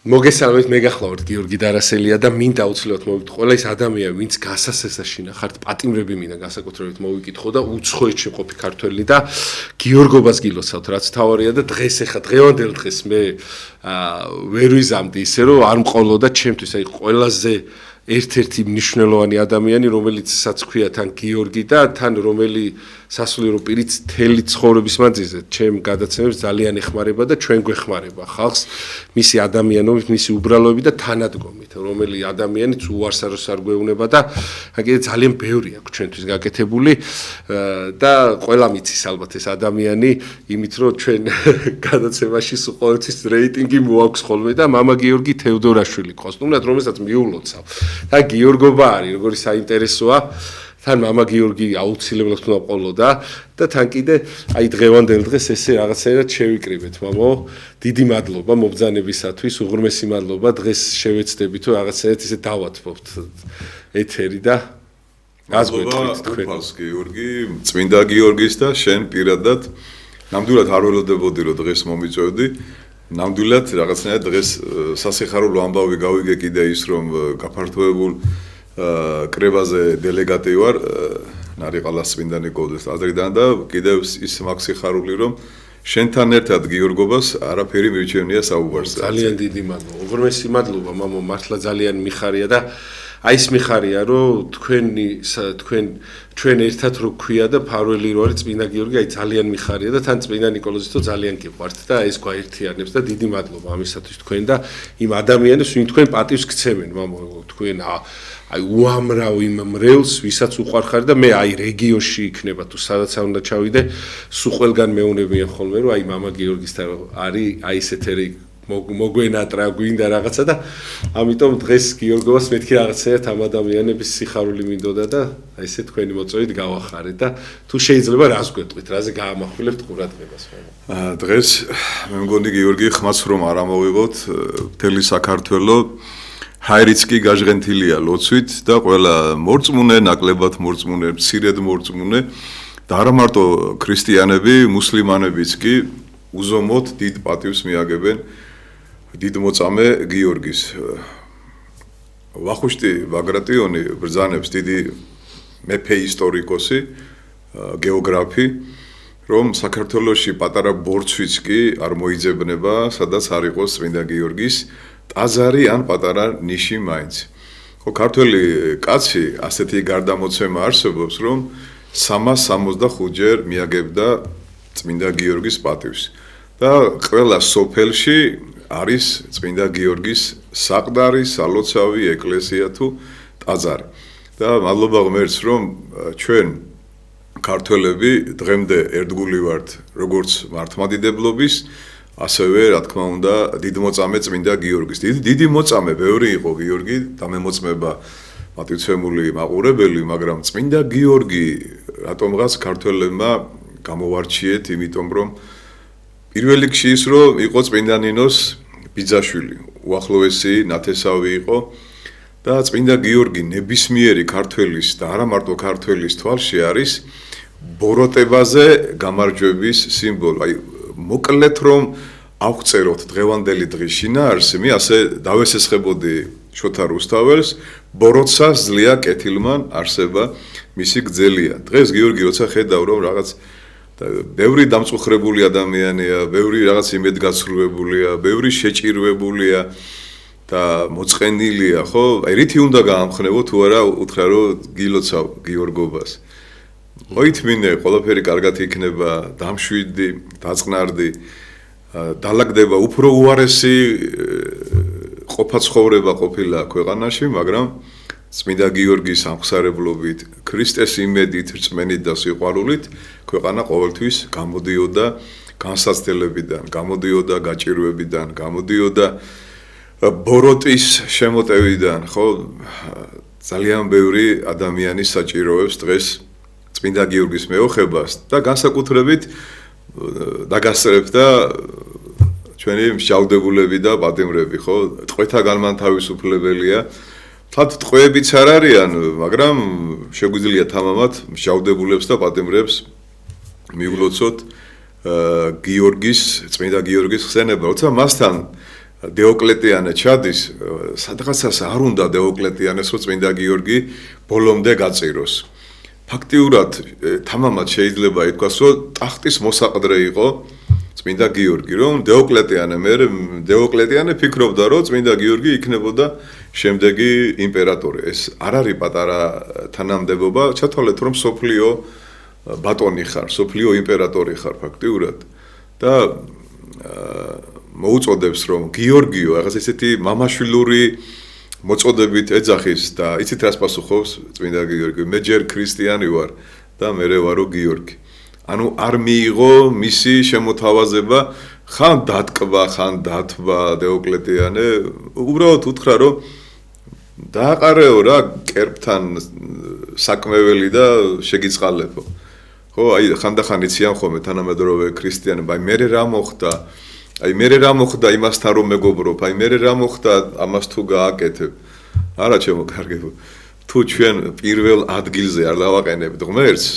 მოგესალმებით, მე გახლავართ გიორგი დარასელია და მინდა აუცილებლად მოვიდეთ ყველა ის ადამიანი, ვინც გასასესაშინა ხართ, პატიმრები მინდა განსაკუთრებით მოვიკითხო და უცხოეთში მყოფი ქართველი და გიორგობას გილოცავთ, რაც თავარია და დღევანდელ დღეს მე ვერ ვიზამდი ისე რომ არ მყოლოდა ჩემთვის, აი ყველაზე ერთ-ერთი მნიშვნელოვანი ადამიანი, რომელიცაც ქვია თან გიორგი და თან რომელი სასულიერო პირიც თელი ცხოვრების მანძილზე ჩემ გადაცემებს ძალიან ეხმარება და ჩვენ გვეხმარება ხალხს მისი ადამიანობით, მისი უბრალოებით და თანადგომით, რომელი ადამიანიც უარსაროს არ გვეუბნება და კიდე ძალიან ბევრი აქვს ჩვენთვის გაკეთებული და ყველა მიცის ალბათ ეს ადამიანი, იმით რომ ჩვენ გადაცემაში სულ ყოველთვის რეიტინგი მოაქვს ხოლმე და მამა გიორგი თევდორაშვილი ყავს, თუმცა რომელსაც მიულოცავ და გიორგობა არის, როგორი საინტერესოა თან მამა გიორგი აუცილებლად უნდა ყოლოდა და თან კიდე აი დღევანდელ დღეს ესე რაღაცაერად შევიკრიბეთ მამო დიდი მადლობა მობრძანებისათვის უღრმესი მადლობა დღეს შევეცდებით რომ რაღაცაერად ისე დავათმობთ ეთერი და გასგვეთქვით თქვენ გიორგი წმინდა გიორგის და შენ პირადად ნამდვილად არ ველოდებოდი რომ დღეს მომიწევდი ნამდვილად რაღაცნაირად დღეს სასიხარულო ამბავი გავიგე კიდე ის რომ გაფართოებულ კრებაზე დელეგატი ვარ ნარიყალას წმინდა ნიკოლოზის აზრიდან და კიდევ ის მაქსიხარული რომ შენთან ერთად გიორგობას არაფერი მირჩენია საუბარს ძალიან დიდი მადლობა უღრმესი მადლობა მამო მართლა ძალიან მიხარია და აი ეს მიხარია რომ ჩვენ ერთად რო ქვია და ფარველი რო არის წმინდა გიორგი აი ძალიან მიხარია და თან წმინდა ნიკოლოზითო ძალიან გიყვართ და ეს გვაერთიანებს და დიდი მადლობა ამისათვის თქვენ და იმ ადამიანებს ვინ თქვენ პატივს გცემენ მამო თქვენ აი უამრავ იმ მრევლს ვისაც უყვარხარ და მე აი რეგიონში იქნება თუ სადაც არ უნდა ჩავიდე სულ ყველგან მეუნებიან ხოლმე რომ აი მამა გიორგისთან არის აი ესეთერი მოგვენატრა გვინდა რაღაცა და ამიტომ დღეს გიორგობას მეთქი რაღაცაერთ ამ ადამიანების სიხარული მინდოდა და აი ესე თქვენი მოწვევით გავახარეთ და თუ შეიძლება რას გვეტყვით, რაზე გაამახვილებთ ყურადღებას დღეს მე მგონი გიორგი ხმაც რომ არ ამოვიღოთ მთელი საქართველო ჰაერიც კი გაჟღენთილია ლოცვით და ყველა მორწმუნე, ნაკლებად მორწმუნე, მცირედ მორწმუნე და არა მარტო ქრისტიანები, მუსლიმანებიც კი უზომოდ დიდ პატივს მიაგებენ დიდ მოწამე გიორგის. ვახუშტი ბაგრატიონი ბრძანებს დიდი მეფე ისტორიკოსი, გეოგრაფი, რომ საქართველოში პატარა ბორცვიც კი არ მოიძებნება, სადაც არ იყოს წმინდა გიორგის ტაძარი ან პატარა ნიში მაინც. ხო ქართველი კაცი ასეთი გარდამოცემა არსებობს, რომ 365-ჯერ მიაგებდა წმინდა გიორგის პატივს. და ყველა სოფელში არის წმინდა გიორგის საყდარი, სალოცავი ეკლესია თუ ტაძარი. და მადლობა ღმერთს, რომ ჩვენ ქართველები დღემდე ერთგული ვართ, როგორც მართლმადიდებლობის, ასევე რა თქმა უნდა, დიდმოწამე წმინდა გიორგის. დიდი მოწამე ბევრი იყო გიორგი, დამემოწმება პატივცემული მაყურებელი, მაგრამ წმინდა გიორგი რატომღაც ქართველებმა გამოვარჩიეთ, იმიტომ რომ პირველ რიგში ის რომ იყო წმინდა ნინოს ბიძაშვილი, უახლოესი ნათესავი იყო და წმინდა გიორგი ნებისმიერი ქართველის და არა მარტო ქართველის თვალში არის ბოროტებაზე გამარჯვების სიმბოლო. აი მოკლედ რომ აღწეროთ დღევანდელი დღის შინაარსი, მე ასე დავესესხებოდი შოთა რუსთაველს, ბოროტსა ზლია კეთილმან არსება მისი გძელია. დღეს გიორგი როცა ხედავ რომ რაღაც ბევრი დამწუხრებული ადამიანია, ბევრი რაღაც იმედგაცრუებულია, ბევრი შეჭირვებულია და მოწყენილია, ხო? აი რითი უნდა გაამხნევო თუ არა უთხრა რომ გილოცავ გიორგობას. მოითმინე, ყველაფერი კარგად იქნება, დამშვიდი, დაწყნარდი, დალაგდება უფრო უარესი ყოფა-ცხოვრება ყოფილა ქვეყანაში, მაგრამ წმინდა გიორგის ამხსარებლობით, ქრისტეს იმედით, რწმენით და სიყვარულით ქვეყანა ყოველთვის გამოდიოდა განსაცდელებიდან, გამოდიოდა გაჭირვებიდან, გამოდიოდა ბოროტის შემოტევიდან, ხო? ძალიან ბევრი ადამიანი საჭიროებს დღეს წმინდა გიორგის მეოხებას და განსაკუთრებით დაგასწრებდა ჩვენი მსჯავრდებულები და პატიმრები, ხო? ტყვეთა განმანთავისუფლებელია. თათ ტყვეებიც არ არიან, მაგრამ შეგვიძლია თამამად მსჯავრდებულებს და პატიმრებს მივლოცოთ გიორგის, წმინდა გიორგის ხსენება, როცა მასთან დეოკლეტიანე ჩადის, სადღაცას არ უნდა დეოკლეტიანეს, რომ წმინდა გიორგი ბოლომდე გაწიროს. ფაქტიურად თამამად შეიძლება ითქვას, რომ ტახტის მოსაყდრე იყო წმინდა გიორგი, რომ დეოკლეტიანე ფიქრობდა, რომ წმინდა გიორგი იქნებოდა შემდეგი იმპერატორი. ეს არ არის პატარა თანამდებობა, ჩათვალეთ, რომ სოფლიო ბატონი ხარ, სოფლიო იმპერატორი ხარ ფაქტიურად და მოუწოდებს, რომ გიორგიო რაღაც ესეთი მამაშვილური მოწოდებით ეძახის და იცით რას პასუხობს წმინდა გიორგი? მე ჯერ ქრისტიანი ვარ და მე ვარო გიორგი. ანუ არ მიიღო მისი შემოთავაზება, ხან დატკბა, ხან დათბა დეოკლეტიანე, უბრალოდ უთხრა, რომ დააყარეო რა კერპთან საკმეველი და შეგიწყალებო. ხო, აი ხანდახან იციან ხოლმე თანამედროვე ქრისტიანები, აი მე რა მოხდა? აი მე რა მოხდა იმასთან რომ მეგობრობ, აი მე რა მოხდა ამას თუ გააკეთებ. არა ჩემო კარგებო. თუ ჩვენ პირველ ადგილზე არ დავაყენებთ ღმერთს,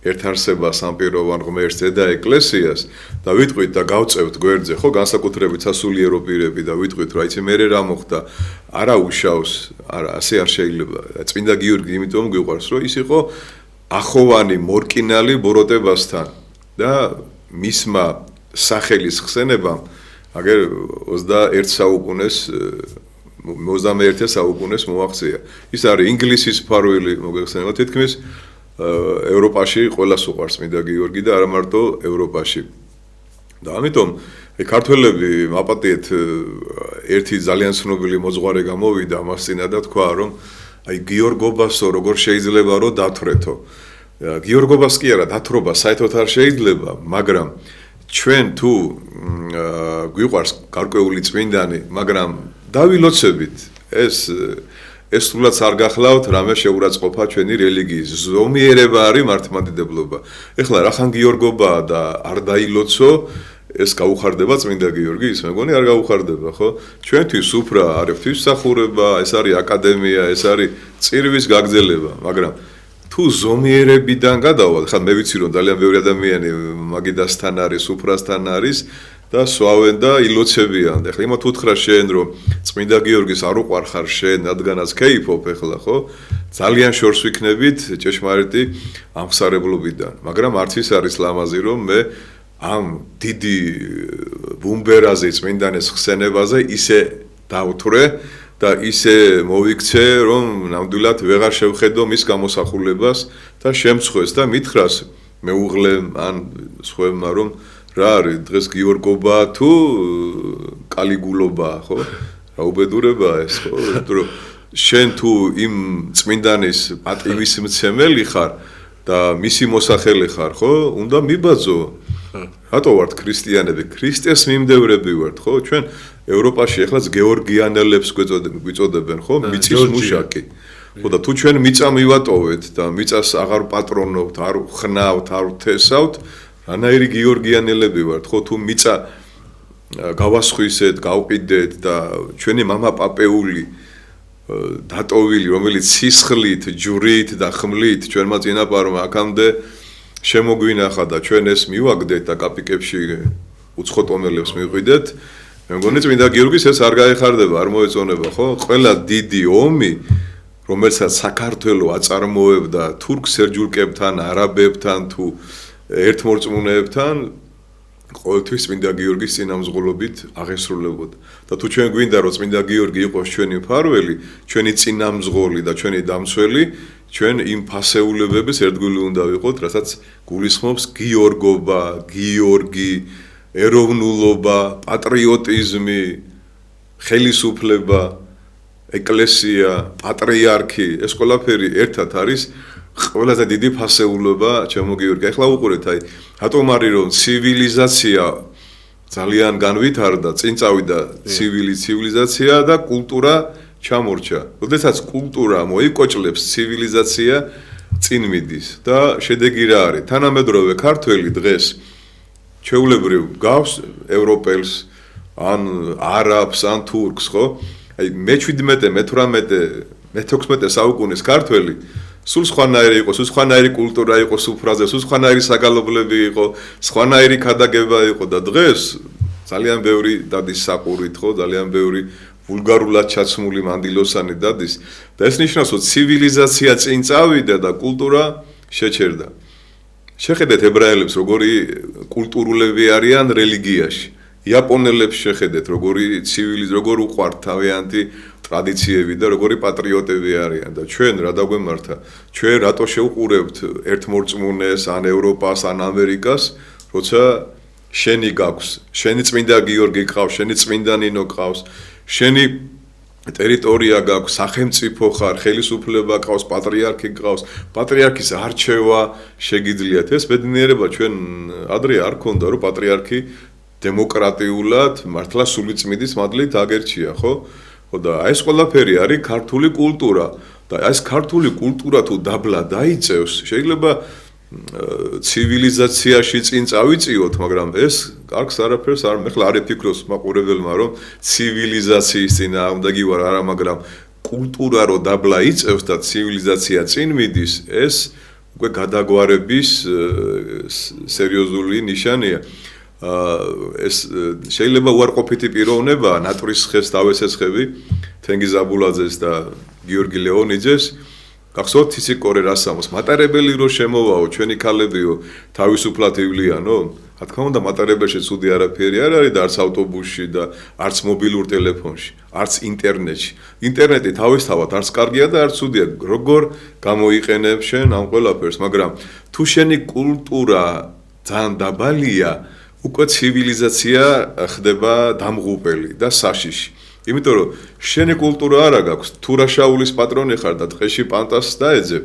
ერთარსებას სამპიროვან ღმერთს და ეკლესიას და ვიტყვით და გავწევთ გვერდზე, ხო, განსაკუთრებით სასულიერო პირები და ვიტყვით, რა იცი მე რა მოხდა, არა უშავს, არა, ასე არ შეიძლება. წმინდა გიორგი იმიტომ გვიყვარს, რომ ის იყო ახოვანი მორკინალი ბოროტებასთან და მისმა სახელის ხსენებამ აგერ 21 საუკუნეს მოაღწია. ის არის ინგლისის ფარველი, მოგეხსენებათ, თითქმის ევროპაში ყველას უყვარს წმინდა გიორგი და არა მარტო ევროპაში. და ამიტომ ქართველები მაპატიეთ ერთი ძალიან ცნობილი მოძღვარი გამოვიდა მას წინა და თქვა, რომ აი გიორგობასო როგორ შეიძლება რომ დათვრეთო. გიორგობას კი არა, დათრობა საერთოდ არ შეიძლება, მაგრამ ჩვენ თუ გვიყვარს გარკვეული წმინდანი, მაგრამ დავილოცებით ეს სულაც არ გახლავთ, რამე შეურაცხყოფა ჩვენი რელიგიის ზომიერება არის მართლმადიდებლობა. ეხლა რახან გიორგობაა და არ დაილოცო, ეს გაუხარდება წმინდა გიორგი, ის მეგონი არ გაუხარდება, ხო? ჩვენთვის უფრა არის ღვთისმსახურება, ეს არის აკადემია, ეს არის წირვის გაგრძელება, მაგრამ თუ ზომიერებიდან გადავალ, ხან მე ვიცი რომ ძალიან ბევრი ადამიანი მაგიდასთან არის, უფრასთან არის და სვავენ და ილოცებიან. ეხლა იმათ უთხრა შენ რომ წმინდა გიორგის არ უყვარ ხარ შენ, რადგანაც ქეიფობ ეხლა, ხო? ძალიან შორს ვიქნებით ჭეშმარიტი ამხსარებლობიდან, მაგრამ არც ის არის ლამაზი რომ მე ამ დიდი ბუმბერაზე წმინდანის ხსენებაზე ისე დავთვრე და ისე მოვიქცე, რომ ნამდვილად ვეღარ შევხედო მის გამოსახულებას და შემცხვეს და მითხრას მეუღლე ან სხვებმა, რომ რა არის დღეს გიორგობა თუ კალიგულობა, ხო? რა უბედურებაა ეს, ხო? რომ შენ თუ იმ წმინდანის პატივისმცემელი ხარ და მისი მოსახელი ხარ, ხო? უნდა მიბაძო. რატო ვართ ქრისტიანები? ქრისტეს მიმდევრები ვართ, ხო? ჩვენ ევროპაში ეხლაც გეორგიანელებს გვიწოდებენ, ხო? მიწის მუშაკი. ხო და თუ ჩვენ მიწა მივატოვეთ და მიწას აღარ პატრონობთ, არ ხნავთ, არ თესავთ, რანაირი გეორგიანელები ვართ, ხო? თუ მიწა გავასხვისეთ, გავყიდეთ და ჩვენი мама პაპეული დატოვილი, რომელიც სისხლით, ჯვრით და ხმლით ჩვენმა წინაპარმა აქამდე შემოგვინახა და ჩვენ ეს მივაგდეთ და კაპიკებში უცხო ტომელებს მივყიდეთ. მე მგონი წმინდა გიორგის ეს არ გაეხარდება, არ მოეწონება, ხო? ყველა დიდი ომი, რომელსაც საქართველო აწარმოებდა თურქ სერჯულკებთან, არაბებთან თუ ერთმორწმუნეებთან, ყოველთვის წმინდა გიორგის წინამძღოლობით აღესრულებოდა. და თუ ჩვენ გვინდა რომ წმინდა გიორგი იყოს ჩვენი მფარველი, ჩვენი წინამძღოლი და ჩვენი დამცველი, ჩვენ იმ ფასეულებების ერთგული უნდა ვიყოთ, რასაც გულისხმობს გიორგობა, გიორგი, ეროვნულობა, პატრიოტიზმი, ხელისუფლება, ეკლესია, პატრიარქი, ეს ყველაფერი ერთად არის ყველაზე დიდი ფასეულობა ჩემო გიორგი. ეხლა უყურეთ, აი, რატომ არის რომ ცივილიზაცია ძალიან განვითარდა, წინ წავიდა ცივილიზაცია და კულტურა ჩამორჩა. როდესაც კულტურა მოიკოჭლებს, ცივილიზაცია წინ მიდის და შედეგი რა არის? თანამედროვე ქართველი დღეს ჩვეულებრივ გავს ევროპელს, ან არაბს, ან თურქს, ხო? აი მე-17, მე-18, მე-16 საუკუნის ქართველი სულ სხვანაირი იყო, სულ სხვანაირი კულტურა იყო სუფრაზე, სულ სხვანაირი საგალობლები იყო, სხვანაირი ქადაგება იყო და დღეს ძალიან ბევრი დადის საყურით, ხო, ძალიან ბევრი ვულგარულად ჩაცმული მანდილოსანი დადის და ეს ნიშნავს, რომ ცივილიზაცია წინ წავიდა და კულტურა შეჩერდა. შეხედეთ ებრაელებს, როგორი კულტურულები არიან რელიგიაში. იაპონელებს შეხედეთ, როგორი როგორ უყვართ თავიანთი ტრადიციები და როგორი პატრიოტები არიან და ჩვენ რა დაგვემართა? ჩვენ რატო შევყურებთ ერთმორწმუნეს, ან ევროპას, ან ამერიკას, როცა შენი გაქვს, შენი წმინდა გიორგი გყავს, შენი წმინდა ნინო გყავს, შენი ტერიტორია გაქვს, სახელმწიფო ხარ, ხელისუფლება გყავს, პატრიარქი გყავს, პატრიარქის არჩევა შეგიძლიათ. ეს ბედნიერება ჩვენ ადრე არ ქონდა, რომ პატრიარქი დემოკრატიულად მართლა სულიწმიდის მადლით აგერჩია, ხო? და ეს ყველაფერი არის ქართული კულტურა და ეს ქართული კულტურა თუ დაბლა დაიწევს, შეიძლება ცივილიზაციაში წინ წავიწიოთ, მაგრამ ეს კარგს არაფერს არ მეხლა არ ეფიქროს მაყურებელმა, რომ ცივილიზაციის წინააღმდეგი ვარ, არა, მაგრამ კულტურა რო დაბლა იწევს და ცივილიზაცია წინ მიდის, ეს უკვე გადაგვარების სერიოზული ნიშანია. ეს შეიძლება უარყოფითი პიროვნებაა, ნატვრის ხეს დავესესხები, თენგიზ აბულაძეს და გიორგი ლეონიძეს. გახსოვთ ისიკორე რასამოს, მატარებელი რო შემოვაო, ჩვენი ქალებიო, თავისუფლად ივლიანო? რა თქმა უნდა, მატარებელში ცუდი არაფერი არ არის და არც ავტობუსში და არც მობილურ ტელეფონში, არც ინტერნეტში. ინტერნეტი თავისთავად არც კარგია და არც ცუდია. როგორ გამოიყენებ შენ ამ ყველაფერს, მაგრამ თუ შენი კულტურა ძალიან დაბალია, უკვე ცივილიზაცია ხდება დამღუპელი და საშიში. იმიტომ რომ შენი კულტურა არა გაქვს, თურაშაულის პატრონი ხარ და დღეში პანტას დაეძებ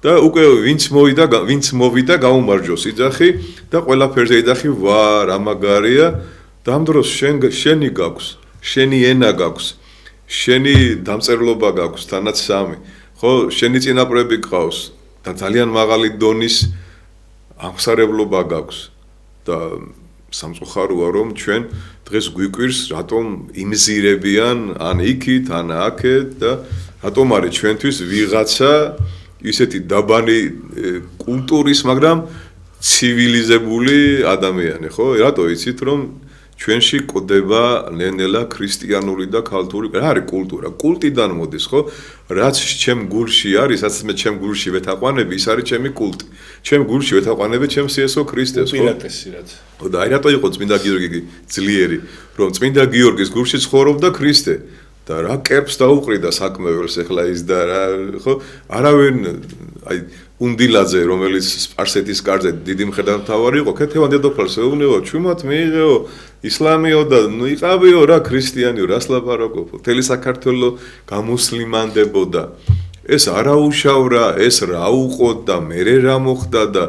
და უკვე ვინც მოვიდა გაუმარჯოს იძახი და ყველაფერზე იძახი, ვა, რა მაგარია და ამ დროს შენი გაქვს, შენი ენა გაქვს, შენი დამწერლობა გაქვს, თანაც სამი, ხო, შენი წინაპრები გყავს და ძალიან მაღალი დონის აღმსარებლობა გაქვს და სამწუხაროა, რომ ჩვენ დღეს გვიკვირს, რატომ იმზირებიან ან იქით, ან აქეთ და რატომ არის ჩვენთვის ვიღაცა ისეთი დაბალი კულტურის, მაგრამ ცივილიზებული ადამიანი, ხო? რატო იცით, რომ ჩვენში კოდება ნენელა ქრისტიანული და ქალთური, რა არის კულტურა? კულტიდან მოდის, ხო? რაც ჩემ გულში არის, რაც მე ჩემ გულში ვეთაყვანები, ის არის ჩემი კულტი. ჩემ გულში ვეთაყვანები ჩემს იესო ქრისტეს, ხო? უპირატესი რაც. და აი რატო იყო წმინდა გიორგი ძლიერი, რომ წმინდა გიორგის გულში ცხოვრობდა ქრისტე და რა კერპს დაუყრიდა საქმეველს ეხლა ის და რა, ხო? არავინ აი უნდილაძე, რომელიც სპარსეთის კარზე დიდი მხედართმთავარი იყო, ქეთევან დედოფალს ეუბნებო, ჩვენმოთ მიიღეო ისლამიო და ნუ იყავიო რა ქრისტიანიო, რას ლაპარაკობო? მთელი საქართველო გამუსლიმანდებოდა. ეს არაუშავრა, ეს რა უყოთ და მერე რა მოხდა და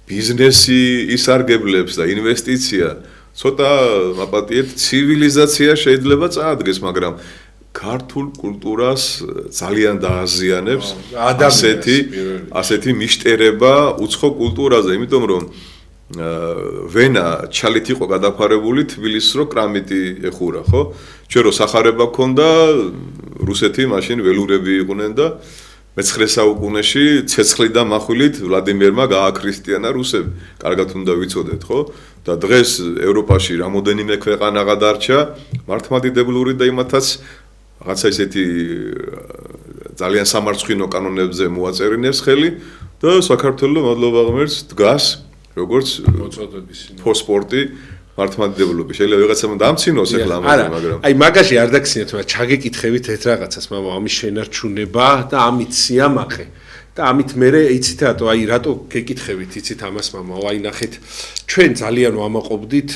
ბიზნესი ისარგებლებს და ინვესტიცია. ცოტა მაპატიეთ, ცივილიზაცია შეიძლება წაადგეს, მაგრამ ქართულ კულტურას ძალიან დააზიანებს ასეთი მიშტერება უცხო კულტურაზე, იმიტომ რომ ვენა ჩალით იყო გადაფარებული თბილისს რო კრამიტი ეხურა, ხო? ჩვენ რო სახარება ქონდა, რუსეთი მაშინ ველურები იყვნენ და მე-19 საუკუნეში ცეცხლი და מחვილით ვლადიმერმა გააქრისტიანა რუსები. კარგად უნდა ვიცოდეთ, ხო? და დღეს ევროპაში რამოდენიმე ქვეყანა გადარჩა მართლმადიდებლური და იმათაც რაღაცა ისეთი ძალიან სამარცხვინო კანონებზე მოაწერინეს ხელი და საქართველოს მადლობა ღმერთს დგას როგორც მოწოდების ფოსპორტი მართლმადიდებლობის. შეიძლება ვიღაცამ დამცინოს ეხლა მაგრამ აი მაგაში არ დაგხსნათ, მაგრამ ჩაგეკითხებით ერთ რაღაცას, მამა, ამის შენარჩუნება და ამით სიამაყე და ამით მე იცით რატო, აი რატო გეკითხებით, იცით ამას, მამა, აი ნახეთ, ჩვენ ძალიან ვამაყობდით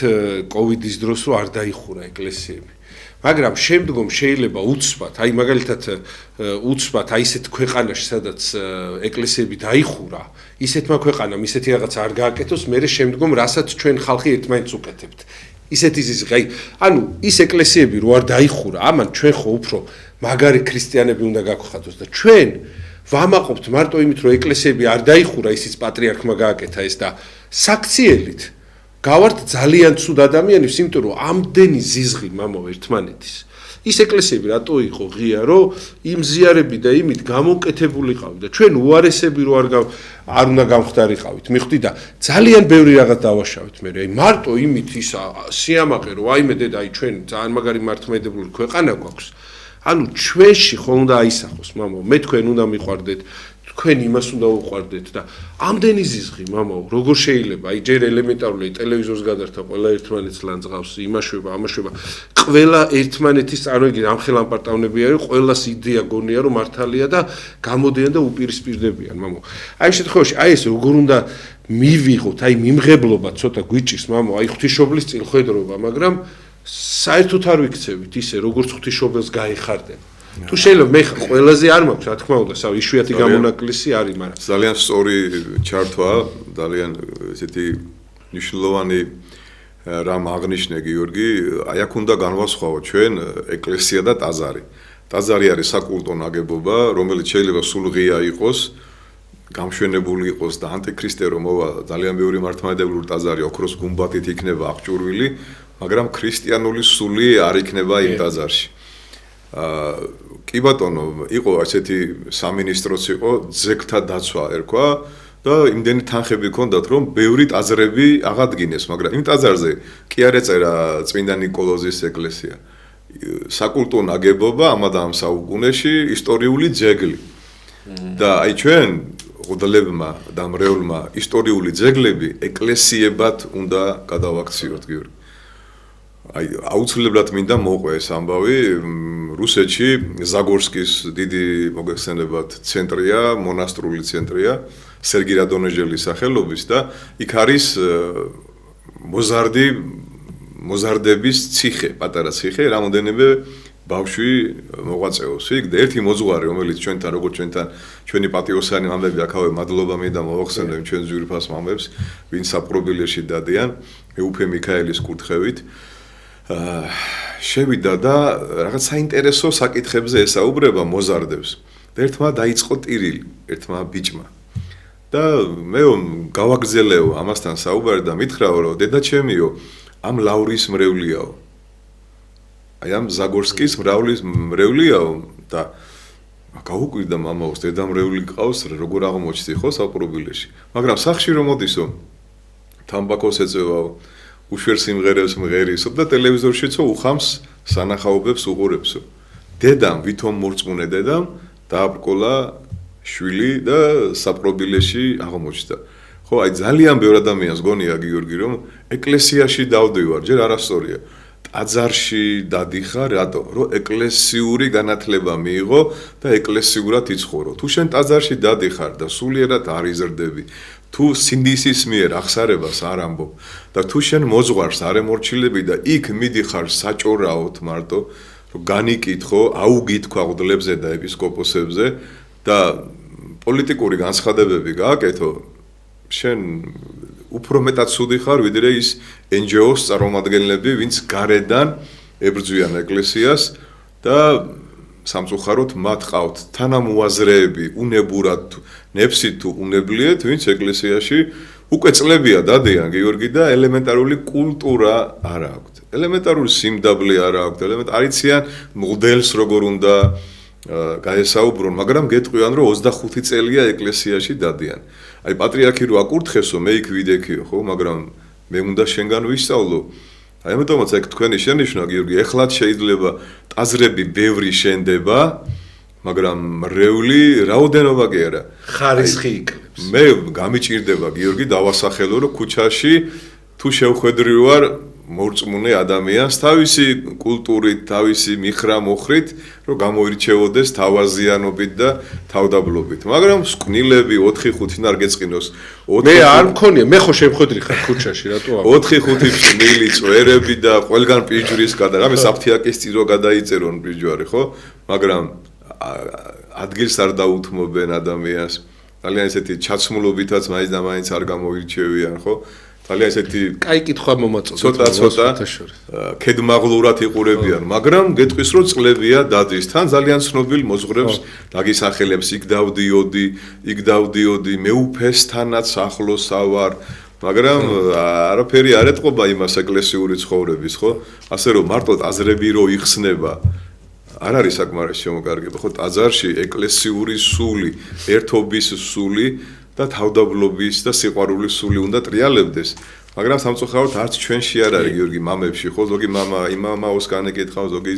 კოვიდის დროს, რომ არ დაიხურა ეკლესიები. მაგრამ შემდგომ შეიძლება უცბად, აი მაგალითად უცბად, აი ესეთ ქვეყანაში, სადაც ეკლესიები დაიხურა, ისეთმა ქვეყანამ ისეთი რაღაცა არ გააკეთოს, მე შემდგომ რასაც ჩვენ ხალხი ერთმანეთს უკეთებთ. ისეთი ზიზღი, აი, ანუ ის ეკლესიები რო არ დაიხურა, ამან ჩვენ ხო უფრო მაგარი ქრისტიანები უნდა გაგვხატოს და ჩვენ ვამაყობთ მარტო იმით, რომ ეკლესიები არ დაიხურა, ისიც პატრიარქმა გააკეთა ეს და საქციელით გავართ ძალიან ცუდ ადამიანებს, იმიტომ რომ ამდენი ზიზღი მამო ერთმანეთის. ის ეკლესიები რატო იყო ღია, რომ იმ ზიარები და იმით გამოკეთებულიყავი და ჩვენ უარესები რო არ უნდა გამხდარიყავით. მიხვდი და ძალიან ბევრი რაღაც დავაშავეთ მე. აი მარტო იმით ის სიამაყე რომ აიმე დედა აი ჩვენ ძალიან მაგარი მართლმადიდებლური ქვეყანა გვაქვს. ანუ ჩვენში ხომ უნდა აისახოს, მამო, მე თქვენ უნდა მიყვარდეთ, თქვენ იმას უნდა უყვარდეთ და ამდენი ზიზღი, მამო, როგორ შეიძლება? აი ჯერ ელემენტარული ტელევიზორს გადართა ყველა ერთმანეთს ლანძღავს, იმაშვება, ამაშვება. ყველა ერთმანეთის წარმოიდგინე ამ ხელამპარტავნები არის, ყველას იდეა გონია რომ მართალია და გამოდიან და უპირისპირდებიან, მამო. აი ამ შემთხვევაში აი ეს როგორ უნდა მივიღოთ, აი მიმღებლობა ცოტა გვიჭირს, მამო, აი ღვთისმშობლის წილხედრობა, მაგრამ საერთოდ არ ვიქცევით ისე როგორც ღვთისმშობელს გაიხარდება. თუ შეიძლება მე ყველაზე არ მაქვს, რა თქმა უნდა, იშვიათი გამონაკლისი არის, მაგრამ ძალიან სწორი ჩართვა, ძალიან ესეთი მნიშვნელოვანი რამ აღნიშნე გიორგი, აი აქ უნდა განვასხვაოთ ჩვენ ეკლესია და ტაძარი. ტაძარი არის საკულტო ნაგებობა, რომელიც შეიძლება სულ ღია იყოს, გამშვენებული იყოს და ანტიქრისტე რომ მოვა, ძალიან ბევრი მართლმადიდებლური ტაძარი ოქროს გუმბათით იქნება აღჭურვილი, მაგრამ ქრისტიანული სული არ იქნება იმ ტაძარში. კი ბატონო, იყო ასეთი სამინისტროც იყო, ძეგლთა დაცვა ერქვა და იმდენი თანხები ჰქონდათ, რომ ბევრი ტაძრები აღადგინეს, მაგრამ იმ ტაძარზე კი არ ეწერა წმინდა ნიკოლოზის ეკლესია. საკულტო ნაგებობა ამადამ საუკუნეში ისტორიული ძეგლი. და აი ჩვენ ღუდლებმა და მრევლმა ისტორიული ძეგლები ეკლესიებად უნდა გადავაქციოთ, გიორგი. აი აუცილებლად მინდა მოყვე ეს ამბავი რუსეთში ზაგორსკის დიდი მოგეხსენებათ ცენტრია, მონასტრული ცენტრია, სერგი რადონეჟელის სახელობის და იქ არის მოზარდების ციხე, პატარა ციხე, რამოდენიმე ბავშვი მოღვაწეობს იქ და ერთი მოძღვარი, რომელიც ჩვენთან როგორც ჩვენი პატიოსანი მამები აქავე მადლობა მინდა მოვახსენებ ჩვენ ძვირფას მამებს, ვინც საპრობილეში დადიან, მეუფე მიქაელის კურთხევით. შევიდა და რაღაც საინტერესო საკითხებზე ესაუბრება მოზარდებს. და ერთმა დაიწყო ტირილი, ერთმა ბიჭმა. და მე გავაგზელეო ამასთან საუბარი და მითხრაო, რომ დედა ჩემიო, ამ ლავრის მრევლიაო. აი ამ ზაგორსკის მრევლიაო და გაუკვირდა მამაოს, დედა მრევლი ყავს, როგორ აღმოჩნდი ხო საპრობილეში. მაგრამ სახში რომ მოდისო, თამბაქოს ეწევაო. უშვერ სიმღერებს მღერისო და ტელევიზორშიცო უხამს სანახაობებს უყურებსო. დედამ, ვითომ მორწმუნე დედამ დააბრკოლა შვილი და საპრობილეში აღმოჩნდა. ხო, აი ძალიან ბევრ ადამიანს გონია გიორგი რომ ეკლესიაში დავდივარ, ჯერ არასწორია. ტაძარში დადიხარ, რატო? რომ ეკლესიური განათლება მიიღო და ეკლესიურად იცხოვრო. თუ შენ ტაძარში დადიხარ და სულიერად არ იზრდები, თუ სინდისის მიერ აღსარებას არ ამბობ და თუ შენ მოძღვარს არ ემორჩილები და იქ მიდიხარ საჭორაოდ მარტო, რომ განიკითხო, აუგითქვა ღუდლებზე და ეპისკოპოსებზე და პოლიტიკური განცხადებები გააკეთო, შენ უფრო მეტად ცუდი ხარ, ვიდრე ის NGO-ს წარმომადგენლები, ვინც გარედან ებრძვიან ეკლესიას და სამწუხაროდ მათ ყავთ თანამოაზრეები, უნებურად ნებსით თუ უნებლიეთ, ვინც ეკლესიაში უკვე წლებია დადიან გიორგი და ელემენტარული კულტურა არ აქვთ. ელემენტარული სიმდაბლე არ აქვთ, არიციან მღვდელს როგორ უნდა გაესაუბრონ, მაგრამ გეტყვიან რომ 25 წელია ეკლესიაში დადიან. აი პატრიარქი რო აკურთხესო, მე იქ ვიდექიო, ხო, მაგრამ მე უნდა შენგან ვისწავლო. აი ამიტომაც ეგ თქვენი შენიშვნა გიორგი, ეხლაც შეიძლება ტაძრები ბევრი შენდება, მაგრამ მრევლი რაოდენობა კი არა. ხარისხი იკლებს. მე გამიჭირდება გიორგი დავასახელო, რომ ქუჩაში თუ შევხედრი ვარ მორწმუნე ადამიანს თავისი კულტურით, თავისი მიხრა-მოხრით, რომ გამოირჩეოდეს თავაზიანობით და თავდაბლობით. მაგრამ სკვნილები 4-5 არ გეწყინოს. მე არ მქონია, მე ხო შევხედრი ხარ ქუჩაში, რატო არ? 4-5 წმილი წვერები და ყველგან პიჯვრის გადა, რამე საფთიაკის წირო გადაიწერონ პიჯვარი, ხო? მაგრამ ადგილს არ დაუთმობენ ადამიანს. ძალიან ესეთი ჩაცმულობითაც მაინც და მაინც არ გამოირჩევიან, ხო? ძალიან ესეთი კაი კითხვა მომაწოდეთ. ცოტა ქედმაღლურად იყურებიან, მაგრამ გეტყვის რომ წლებია დადის. თან ძალიან ცნობილ მოძღვრებს დაგისახელებს, იქ დავდიოდი, მეუფესთანაც ახლოს ავარ, მაგრამ არაფერი არ ეტყობა იმას ეკლესიური ცხოვრების, ხო? ასე რომ მარტო ტაძრები რო იხსნება არ არის საკმარისი შემოკარგება, ხო, ტაძარში ეკლესიური სული, ერთობის სული და თავდაბლობის და სიყვარულის სული უნდა ტრიალებდეს. მაგრამ სამწუხაროდ არც ჩვენში არ არის გიორგი მამებში, ხო, ზოგი მამა იმ მამაოს განეკითხავს, ზოგი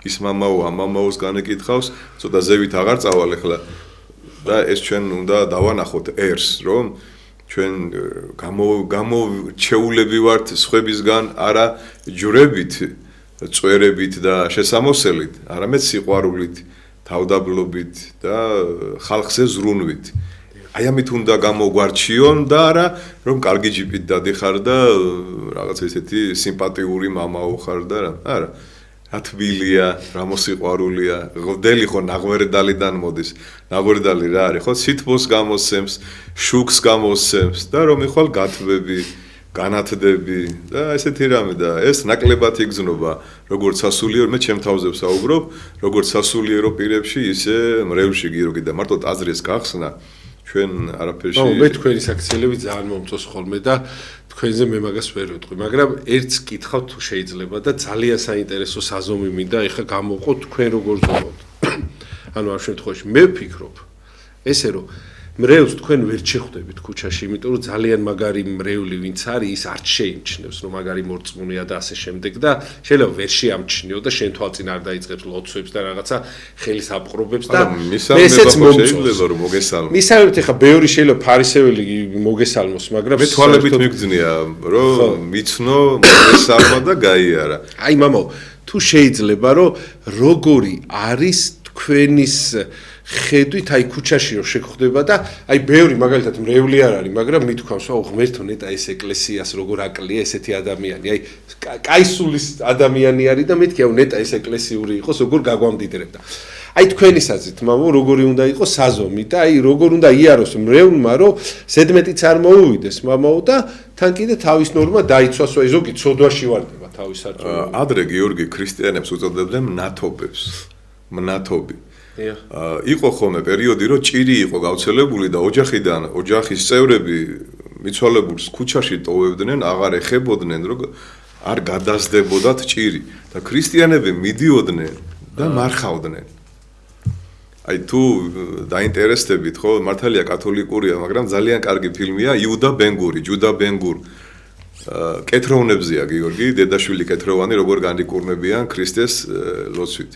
ის მამაო ამ მამაოს განეკითხავს, ცოტა ზევით აღარ წავალ ახლა და ეს ჩვენ უნდა დავანახოთ ერს, რომ ჩვენ გამოჩეულები ვართ სხვებისგან არა ჯვრებით, წვერებით და შესამოსელით, არამედ სიყვარულით, თავდაბლობით და ხალხზე ზრუნვით. აი ამით უნდა გამოგვარჩიონ და არა რომ კარგი ჯიპით დადიხარ და რაღაც ესეთი სიმპათიური მამაო ხარ და არა რა თბილია რა მოსიყვარულია ღდელი ხო ნაღვერდალიდან მოდის ნაღვერდალი რა არის ხო სითბოს გამოსცემს შუქს გამოსცემს და რომ იხვალ გათბები განათდები და ესეთი რამე და ეს ნაკლებად იგზნობა როგორც სასულიერო მე ჩემ თავზე ვსაუბრობ როგორც სასულიერო პირებში ისე მრევლში გიორგი და მარტო ტაძრის გახსნა ჩვენ არაფერში მე თქვენი საქციელები ძალიან მომწონს ხოლმე და თქვენზე მე მაგას ვერ ვიტყვი, მაგრამ ერთს კითხავთ თუ შეიძლება და ძალიან საინტერესო საზომი მინდა ეხა გამოვყო თქვენ როგორ ზოგოთ. ანუ ამ შემთხვევაში მე ვფიქრობ ესე რომ მრევლს თქვენ ვერ შეხვდებით ქუჩაში, იმიტომ რომ ძალიან მაგარი მრევლი ვინც არის, ის არ შეიმჩნევს, რომ მაგარი მორწმუნეა და ასე შემდეგ და შეიძლება ვერ შეამჩნიო და შენ თვალწინ არ დაიწყებს ლოცვებს და რაღაცა ხელის აპყრობებს და ესეც შეიძლება რომ მოგესალმო. მისავებით ეხა ბევრი შეიძლება ფარისეველი მოგესალმოს, მაგრამ მე თვალებით მიგძნია, რომ მიცნო, მოგესალმა და გაიარა. აი მამაო, თუ შეიძლება რომ როგორი არის თქვენის ხედვით აი ქუჩაში რომ შეგხვდება და აი ბევრი მაგალითად მრევლი არ არის, მაგრამ მithქვამს, აუ ღმერთო ნეტა ეს ეკლესიას როგორ აკლია ესეთი ადამიანი, აი კაისულის ადამიანი არის და მეთქი აუ ნეტა ეს ეკლესიური იყოს, როგორ გაგვამდიდრებდა. აი თქვენი საზრით, მამო, როგორი უნდა იყოს საზომი და აი როგორ უნდა იაროს მრევლმა, რომ ზედმეტიც არ მოუვიდეს, მამაო და თან კიდე თავის ნორმა დაიცვას, აი ზოგი ცოდვაში ვარდება თავის სარწმუნოებით. ადრე გიორგი ქრისტიანებს უწოდებდნენ მნათობებს. მნათობი. იყო ხოლმე პერიოდი, რომ ჭირი იყო გავრცელებული და ოჯახის წევრები მიცვალებულს ქუჩაში ტოვებდნენ, აღარ ეხებოდნენ, რომ არ გადასდებოდათ ჭირი და ქრისტიანები მიდიოდნენ და მარხავდნენ. აი თუ დაინტერესდებით, ხო, მართალია კათოლიკურია, მაგრამ ძალიან კარგი ფილმია იუდა ბენგური, ჯუდა ბენგურ. კეთროვნებზეა გიორგი, დედაშვილი კეთროვანი, როგორ განიკურნებიან ქრისტეს ლოცვით.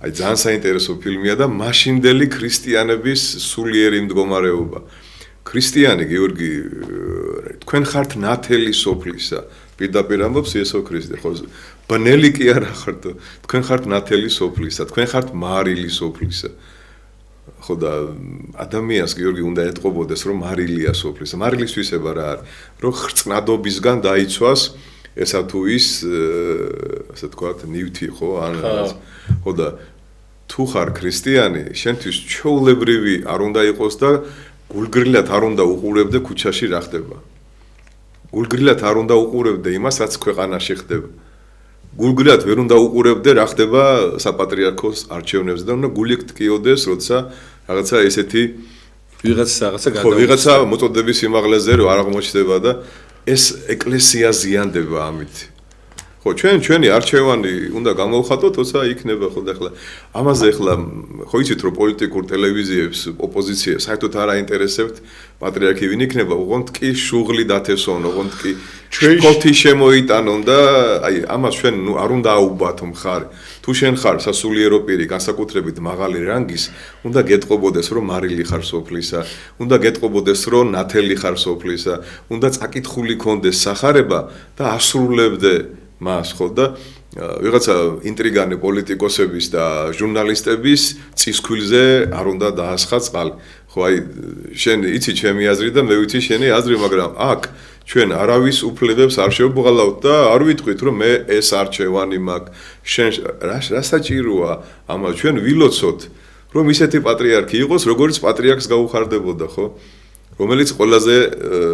აი ძალიან საინტერესო ფილმია და მაშინდელი ქრისტიანების სულიერი მდგომარეობა. ქრისტიანი გიორგი, თქვენ ხართ ნათელი სოფლისა. პირდაპირ ამბობს იესო ქრისტე, ხო? ბნელი კი არა ხართ, თქვენ ხართ ნათელი სოფლისა, თქვენ ხართ მარილი სოფლისა. ხო და ადამიანს გიორგი უნდა ეტყობოდეს, რომ მარილია სოფლისა. მარილის თვისება რა არის? რომ ხრწნადობისგან დაიცვას ესა თუ ის ასე თქვათ ნივთი ხო ან ხო და თუ ხარ ქრისტიანი შენთვის ჩვეულებრივი არ უნდა იყოს და გულგრილად არ უნდა უყურებდე ქუჩაში რა ხდება გულგრილად არ უნდა უყურებდე იმას რაც ქვეყანაში ხდება გულგრილად ვერ უნდა უყურებდე რა ხდება საპატრიარქოს არჩევნებზე და უნდა გული გტკიოდეს როცა რაღაცა ესეთი ვიღაცა მოწოდების სიმაღლეზე რომ არ აღმოჩნდება და ეს ეკლესია ზიანდება ამით. ხო, ჩვენი არჩევანი უნდა გამოვხატოთ, თორსა იქნება ხო და ახლა ამაზე ახლა ხო იცით რომ პოლიტიკურ ტელევიზიებს ოპოზიცია საერთოდ არ აინტერესებთ პატრიარქი ვინ იქნება, ოღონდ კი შუღლი დათესონ, ოღონდ კი შკოთი შემოიტანონ და აი ამას ჩვენ არ უნდა აუბათო მხარი. თუ შენ ხარ სასულიერო პირი, განსაკუთრებით მაღალი რანგის, უნდა გეტყობოდეს რომ მარილი ხარ სოფლისა, უნდა გეტყობოდეს რომ ნათელი ხარ სოფლისა, უნდა წაკითხული კონდეს სახარება და ასრულებდე მას ხო და ვიღაცა ინტრიგანი პოლიტიკოსების და ჟურნალისტების წისქვილზე არ უნდა დაასხა წყალი. ხო აი შენ იცი ჩემი აზრი და მე ვიცი შენი აზრი, მაგრამ აქ ჩვენ არავის უფლებებს არ შევბღალავთ და არ ვიტყვით რომ მე ეს არჩევანი მაქვს. შენ რა საჭიროა ამას ჩვენ ვილოცოთ რომ ისეთი პატრიარქი იყოს, როგორც პატრიარქს გაუხარდებოდა, ხო? რომელიც ყველაზე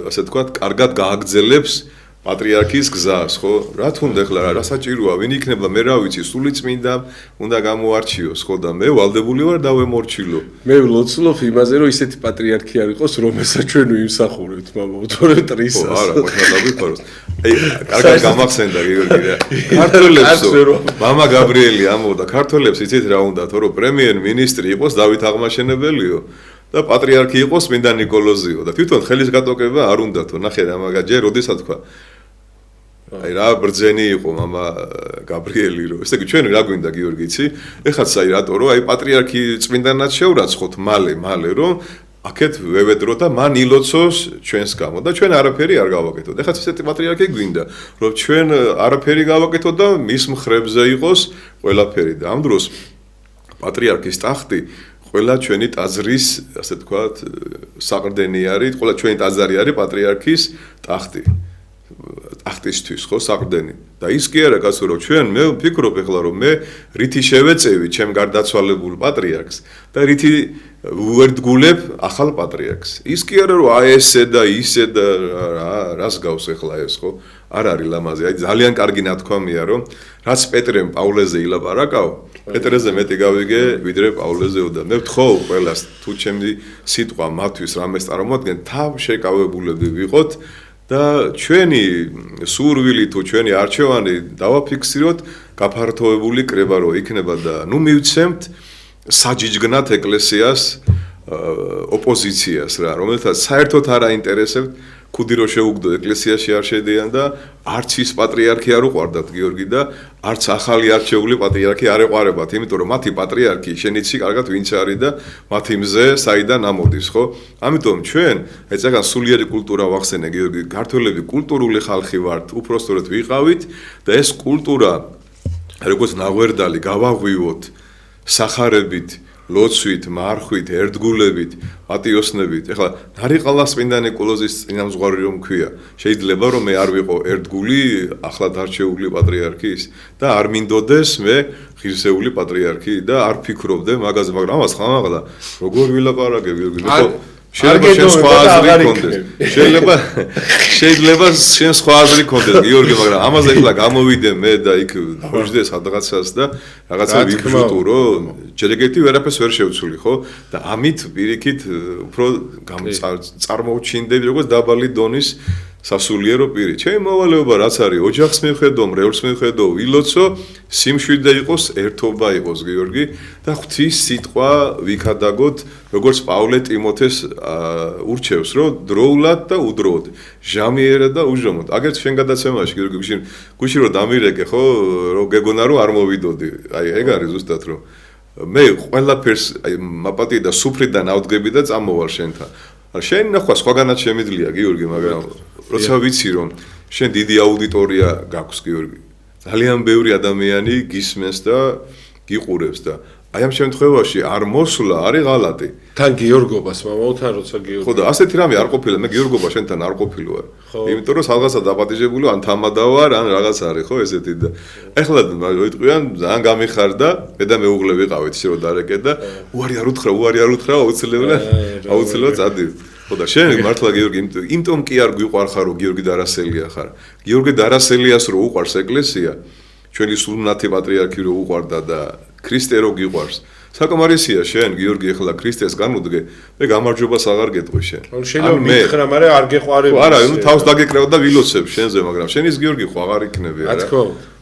ასე თქვათ, კარგად გააგრძელებს პატრიარქის გზას, ხო? რა თუნდა ახლა რა საჭიროა, ვინ იქნება, მე რა ვიცი, სულიწმინდა უნდა გამოარჩიოს, ხო და მე ვალდებული ვარ დავემორჩილო. მე ვლოცულობ იმაზე, რომ ისეთი პატრიარქი არ იყოს, რომელსაც ჩვენ ვიმსახურებთ, მამაო, თორემ ტრისას. არა, მოხდა დავიფაროს. აი, კარგად გამახსენდა გიორგი რა. ქართველებსო, მამა გაბრიელი ამბობდა, ქართველებს იცით რა უნდათ, რომ პრემიერ-მინისტრი იყოს დავით აღმაშენებელიო და პატრიარქი იყოს წმინდა ნიკოლოზიო და თვითონ ხელის გატოკება არ უნდათო. ნახე რა მაგა ჯერ როდესაც თქვა აი რა ბრძენი იყო მამა გაბრიელი რომ ესე იგი ჩვენ რა გვინდა გიორგი იცი ეხაც აი რატო რომ აი პატრიარქი წმინდანად შევრაცხოთ მალე რომ აქეთ ვევედრო და მან ილოცოს ჩვენს გამო და ჩვენ არაფერი არ გავაკეთოთ. ეხაც ესეთი პატრიარქი გვინდა რომ ჩვენ არაფერი გავაკეთოთ და მის მხრებზე იყოს ყველაფერი და ამ დროს პატრიარქის ტახტი ყველა ჩვენი ტაძრის ასე თქვათ საყრდენი არის, ყველა ჩვენი ტაძარი არის პატრიარქის ტახტი. ტახტისთვის ხო საყრდენი და ის კი არა კაცო რომ ჩვენ მე ვფიქრობ ეხლა რომ მე რითი შევეწევი ჩემ გარდაცვალებულ პატრიარქს და რითი ვერდგულებ ახალ პატრიარქს ის კი არა რომ აი ესე და ისე და რას გავს ეხლა ეს ხო არ არის ლამაზი აი ძალიან კარგი ნათქვამია რომ რაც პეტრემ პავლეზე ილაპარაკავ პეტრეზე მეტი გავიგე ვიდრე პავლეზეო და მე ვთხოვ ყველას თუ ჩემი სიტყვა მათთვის რამეს წარმოადგენ თავ შეკავებულები ვიყოთ და ჩვენი სურვილი თუ ჩვენი არჩევანი დავაფიქსიროთ გაფართოებული კრება რო იქნება და ნუ მივცემთ საჯიჯგნად ეკლესიას ოპოზიციას რა რომელთაც საერთოდ არ აინტერესებთ ქუდი რო შეუგდო ეკლესიაში არ შედიან და არც ის პატრიარქი არ უყვარდათ გიორგი და არც ახალი არჩეული პატრიარქი არ ეყარებათ იმიტომ რომ მათი პატრიარქი შენიცი კარგად ვინც არის და მათი მზე საიდან ამოდის ხო ამიტომ ჩვენ აი წაგან სულიერი კულტურა ვახსენე გიორგი ქართველები კულტურული ხალხი ვართ უпростоრად ვიყავით და ეს კულტურა როგორც ნაღვერდალი გავაღვივოთ სახარებით ლოცვით, მარხვით, ერთგულებით, პატიოსნებით. ეხლა ნარიყალა წმინდა ნიკოლოზის წინამძღვარი რომ ქვია. შეიძლება რომ მე არ ვიყო ერთგული, ახლად არჩეული პატრიარქის და არ მინდოდეს მე ღირსეული პატრიარქი და არ ფიქრობდე მაგაზე, მაგრამ ამას ხამაღლა როგორ ვილაპარაკებ გიორგი? შეიძლება შენ სხვა აზრი კონდეს. შეიძლება შენ სხვა აზრი კონდეს გიორგი, მაგრამ ამაზე ეხლა გამოვიდე მე და იქ დავждე სადღაცას და რაღაცა ვიფშუტურო, ჯერ ეგეთი ვერაფერს ვერ შევცვლი, ხო? და ამით პირიქით უფრო წარმოუჩინდები როგორც დაბალი დონის სასულიერო პირი. ჩემი მოვალეობა რაც არის, ოჯახს მივხედო, მრევლს მივხედო, ვილოცო, სიმშვიდე იყოს, ერთობა იყოს გიორგი და ღვთის სიტყვა ვიქადაგოთ, როგორც პავლე ტიმოთეს ურჩევს, რომ დროულად და უდროოდ, ჟამიერად და უჟრომოდ. აგერც შენ გადაცემაში გიორგი გუშინ რომ დამირეკე, ხო, რომ გეგონა რომ არ მოვიდოდი. აი ეგ არის ზუსტად რომ მე ყველაფერს აი მაპატი და სუფრიდან ავდგები და წამოვალ შენთან. შენ ნახვა სხვაგანაც შემიძლია გიორგი, მაგრამ როცა ვიცი რომ შენ დიდი აუდიტორია გაქვს გიორგი. ძალიან ბევრი ადამიანი გისმენს და გიყურებს და აი ამ შემთხვევაში არ მოსვლა არის ღალატი. თან გიორგობას მამაოთან როცა გიორგი. ხო და ასეთი რამე არ ყოფილა, მე გიორგობა შენთან არ ყოფილი ვარ. იმიტომ რომ სადღაცა დაპატიჟებული ან თამადა ვარ, ან რაღაც არის ხო ესეთი და ეხლა ვიტყვიან ძალიან გამიხარდა, მე და მეუღლე ვიყავით ისე რომ დარეკე და უარი არ უთხრა, აუცილებლად წადი. ხო და შენ მართლა გიორგი, იმიტომ კი არ გვიყვარხარ რომ გიორგი დარასელია ხარ. გიორგი დარასელიას რო უყვარს ეკლესია, ჩვენი სულნათი პატრიარქი რო უყვარდა და ქრისტე რო გიყვარს. საკმარისია შენ გიორგი ახლა ქრისტეს განუდგე, მე გამარჯვებას აღარ გეტყვი შენ. ანუ შეიძლება მითხრა, მაგრამ არ გეყვარები. არა, ნუ თავს დაგეკრევ და ვილოცებ შენზე, მაგრამ შენის გიორგი ხო აღარ იქნები რა.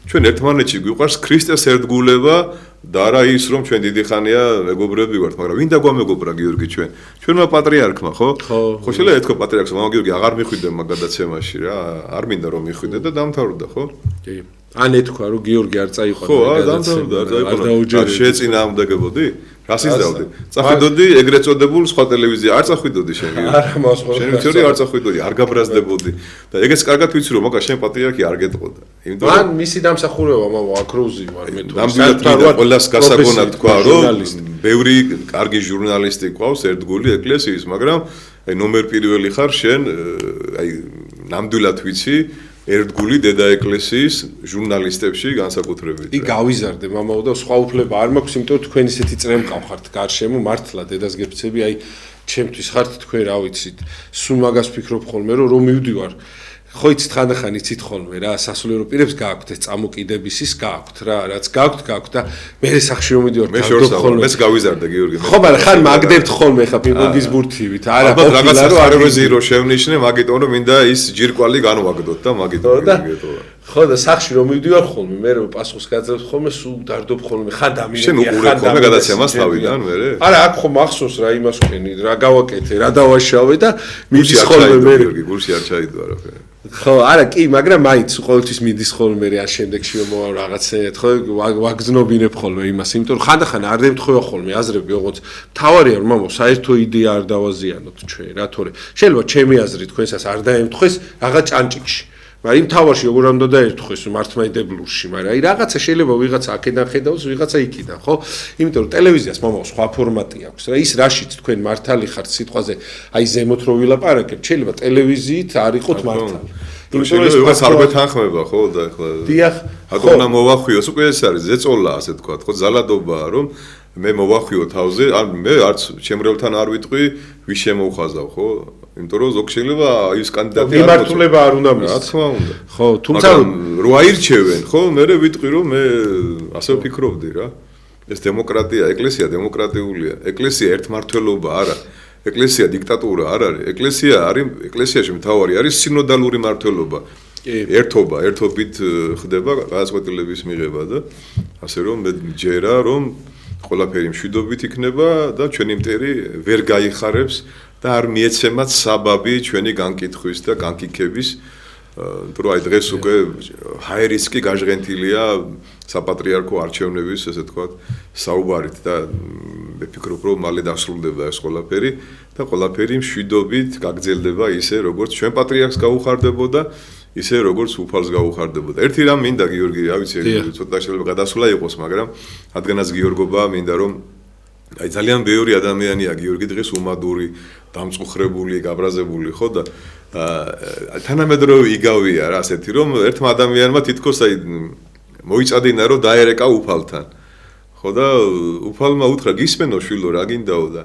ჩვენ ერთმანეთში გვიყვარს ქრისტეს ერთგულება და არა ის რომ ჩვენ დიდი ხანია მეგობრები ვართ, მაგრამ ვინ დაგვამეგობრა გიორგი ჩვენ? ჩვენმა პატრიარქმა, ხო? ხო შეიძლება ეთქო პატრიარქს, მამა გიორგი აღარ მიხვიდე მაგ გადაცემაში რა, არ მინდა რომ მიხვიდე და დამთავრდა, ხო? კი. ან ეთქვა რომ გიორგი არ წაიყვანა ხო, დამთავრდა, არ წაიყვანა. შეეწინააღმდეგებოდი? რას იზრდავდი? წახვიდოდი ეგრეთ წოდებულ სხვა ტელევიზია, არ წახვიდოდი შენ გიორგი. არა, მოსხო. შენ ვიცოდი არ წახვიდოდი, არ გაბრაზდებოდი და ეგეც კარგად ვიცი რომ მაგა შენ პატრიარქი არ გეტყოდა. იმიტომ რომ მისი დამსახურება მამა აკრუზი ვარ მე თუ. ნამდვილად ყველას გასაგონად თქვა რომ ბევრი კარგი ჟურნალისტი ყავს ერთგული ეკლესიის, მაგრამ აი ნომერ პირველი ხარ შენ აი ნამდვილად ვიცი ერთგული დედა ეკლესიის ჟურნალისტებში განსაკუთრებით. იქ გავიზარდე მამაო და სხვა უფლება არ მაქვს, იმიტომ რომ თქვენ ისეთი წრემ ყავხართ გარშემო, მართლა დედას გეფცები, აი ჩემთვის ხართ თქვენ რა ვიცით. სულ მაგას ფიქრობ ხოლმე რომ მივდივარ. ხო იცით ხანდახან იცით ხოლმე რა სასულიერო პირებს გააქვთ ეს წამოკიდების ის გააქვთ რა რაც გააქვთ და მე სახში მომიდივარ მე შორს ხოლმე მეც გავიზარდა გიორგი ხო მაგრამ ხან მაგდებთ ხოლმე ხა პინგ-პონგის ბურთივით არა ალბათ რაღაც არვეზი რო შევნიშნე მაგიტომ რომ მინდა ის ჯირკვალი განვაგდოთ და მაგიტომ ხო და სახში რომ მივდივარ ხოლმე მე რო პასუხს გაძლევთ ხოლმე სულ დარდობ ხოლმე ხან დამინე შენ უყურებ ხოლმე გადაცემას თავიდან მე არა აქ ხო მახსოვს რა იმას ვქენი რა გავაკეთე რა დავაშავე და მიდის ხოლმე მე გულში არ ჩაიდო არაფერი ხო არა კი მაგრამ მაინც ყოველთვის მიდის ხოლმე რა შემდეგში მოვა რაღაცეთ ხო ვაგზნობინებ ხოლმე იმას იმიტომ რომ ხანდახან არ დამთხევა ხოლმე აზრები ოღონდ თავარია რომ მამო საერთო იდეა არ დავაზიანოთ ჩვენ რა თორე შეიძლება ჩემი აზრი თქვენსაც არ დაემთხეს რაღაც ჭანჭიკში მაგრამ იმ თავარში როგორ უნდა დაერთხოს მართლმადიდებლურში მაგრამ აი რაღაცა შეიძლება ვიღაცა აქედან ხედავს ვიღაცა იქიდან ხო იმიტომ რომ ტელევიზიას მომავალ სხვა ფორმატი აქვს რა ის რაშიც თქვენ მართალი ხართ სიტყვაზე აი ზემოთ რო ვილაპარაკებ შეიძლება ტელევიზიით არ იყოთ მართალი შეიძლება არ გვეთანხმება ხო და ეხლა დიახ აკონა მოვახვიოს უკვე ეს არის ზეწოლა ასე თქვა ხო ძალადობაა რომ მე მოვახვიო თავზე ან მე არც ჩემრელთან არ ვიტყვი ვის შემოვხაზავ ხო იმიტომ რომ ზოგ შეიძლება ის კანდიდატი არ მიმართულება არ უნდა მის რა თქმა უნდა ხო თუმცა რო აირჩევენ ხო მე ვიტყვი რომ მე ასე ვფიქრობდი რა ეს დემოკრატია ეკლესია დემოკრატიულია ეკლესია ერთმართველობა არა ეკლესია დიქტატურა არ არის ეკლესიაში მთავარი არის სინოდალური მმართველობა ერთობა ერთობით ხდება გადაწყვეტილების მიღება და ასე რომ მე ჯერა რომ ყველაფერი მშვიდობით იქნება და ჩვენი მტერი ვერ გაიხარებს და არ მიეცემათ საბაბი ჩვენი განკითხვის და განკიქების იმიტომ რომ აი დღეს უკვე ჰაი რისკი გაჟღენთილია საპატრიარქო არჩევნების ესე თქვა საუბარით და მე ვფიქრობ რომ მალე დასრულდება ეს ყველაფერი და ყველაფერი მშვიდობით გაგრძელდება ისე როგორც ჩვენ პატრიარქს გაუხარდებოდა ისე როგორც უფალს გაუხარდებოდა ერთი რამ მინდა გიორგი რა ვიცი ცოტა შეიძლება გადასვლა იყოს მაგრამ რადგანაც გიორგობა მინდა რომ აი ძალიან ბევრი ადამიანია გიორგი დღეს უმადური დამწუხრებული გაბრაზებული ხო და თანამედროვე იგავია რა ასეთი რომ ერთმა ადამიანმა თითქოს აი მოიწადინა რომ დაერეკა უფალთან ხო და უფალმა უთხრა გისმენო შვილო რა გინდაო და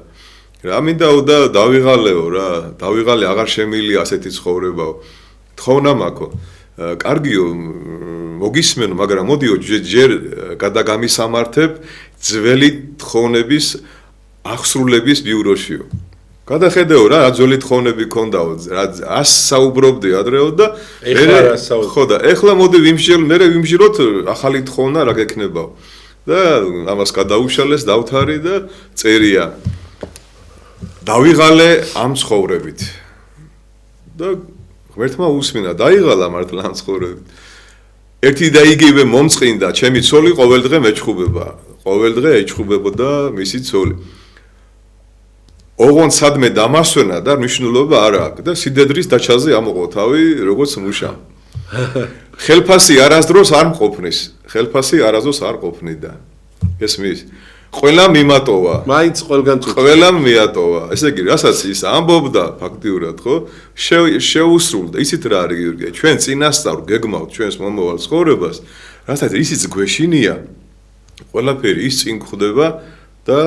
რა მინდაო და დავიღალეო რა დავიღალე აღარ შემილია ასეთი ცხოვრებაო თხოვნა მაქო კარგიო მოგისმენო მაგრამ მოდიო ჯერ გადაგამისამართებ ძველი თხოვნების აღსრულების ბიუროშიო გადახედეო რა ძველი თხოვნები ქონდაო რა 100 საუბრობდი ადრეო და ხო და ეხლა მოდი ვიმშილოთ ახალი თხოვნა რა გექნებაო და ამას გადაუშალეს დავთარი და წერია დავიღალე ამ ცხოვრებით და ღმერთმა უსმინა დაიღალა მართლა ამ ცხოვრებით ერთი და იგივე მომწყინდა ჩემი ცოლი ყოველდღე მეჩხუბება ყოველდღე ეჩხუბებოდა მისი ცოლი ოღონდ სადმე დამასვენა და მნიშვნელობა არ აქვს და სიდედრის დაჩაზე ამოყო თავი როგორც მუშა ხელფასი არასდროს არ მყოფნის ხელფასი არასდროს არ ყოფნიდა ესმის ყველა მიმატოვა მაინც ყველგან წუწ ყველა მიატოვა ესე იგი რასაც ის ამბობდა ფაქტიურად ხო შეუსრულდა ისიც რა არის გიორგი ჩვენ წინასწარ გეგმავთ ჩვენს მომავალ ცხოვრებას რასაც ისიც გვეშინია ყველაფერი ის წინ ხვდება და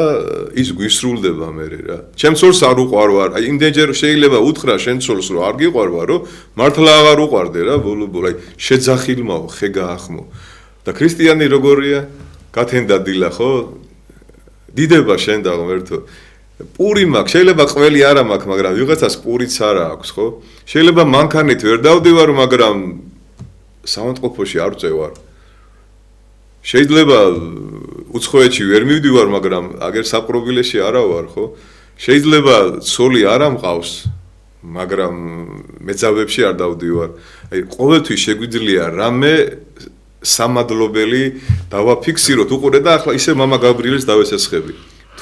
ის გვისრულდება მე რა ჩემ ცოლს არ უყვარვარ აი იმდენჯერ შეიძლება უთხრა შენ ცოლს რომ არ გიყვარვა რომ მართლა აღარ უყვარდე რა ბოლო აი შეძახილმაო ხე გაახმო და ქრისტიანი როგორია გათენდა დილა ხო დიდება შენ და ღმერთო პური მაქვს შეიძლება ყველი არა მაქვს მაგრამ ვიღაცას პურიც არა აქვს ხო შეიძლება მანქანით ვერ დავდივარ მაგრამ საავადმყოფოში არ წევარ შეიძლება უცხოეთში ვერ მივდივარ მაგრამ აგერ საპრობილეში არა ვარ ხო შეიძლება ცოლი არ ამყავს მაგრამ მეძავებში არ დავდივარ აი ყოველთვის შეგვიძლია რამე სამადლობელი დავაფიქსიროთ უყურე და ახლა ისე მამა გაბრიელს დავესესხები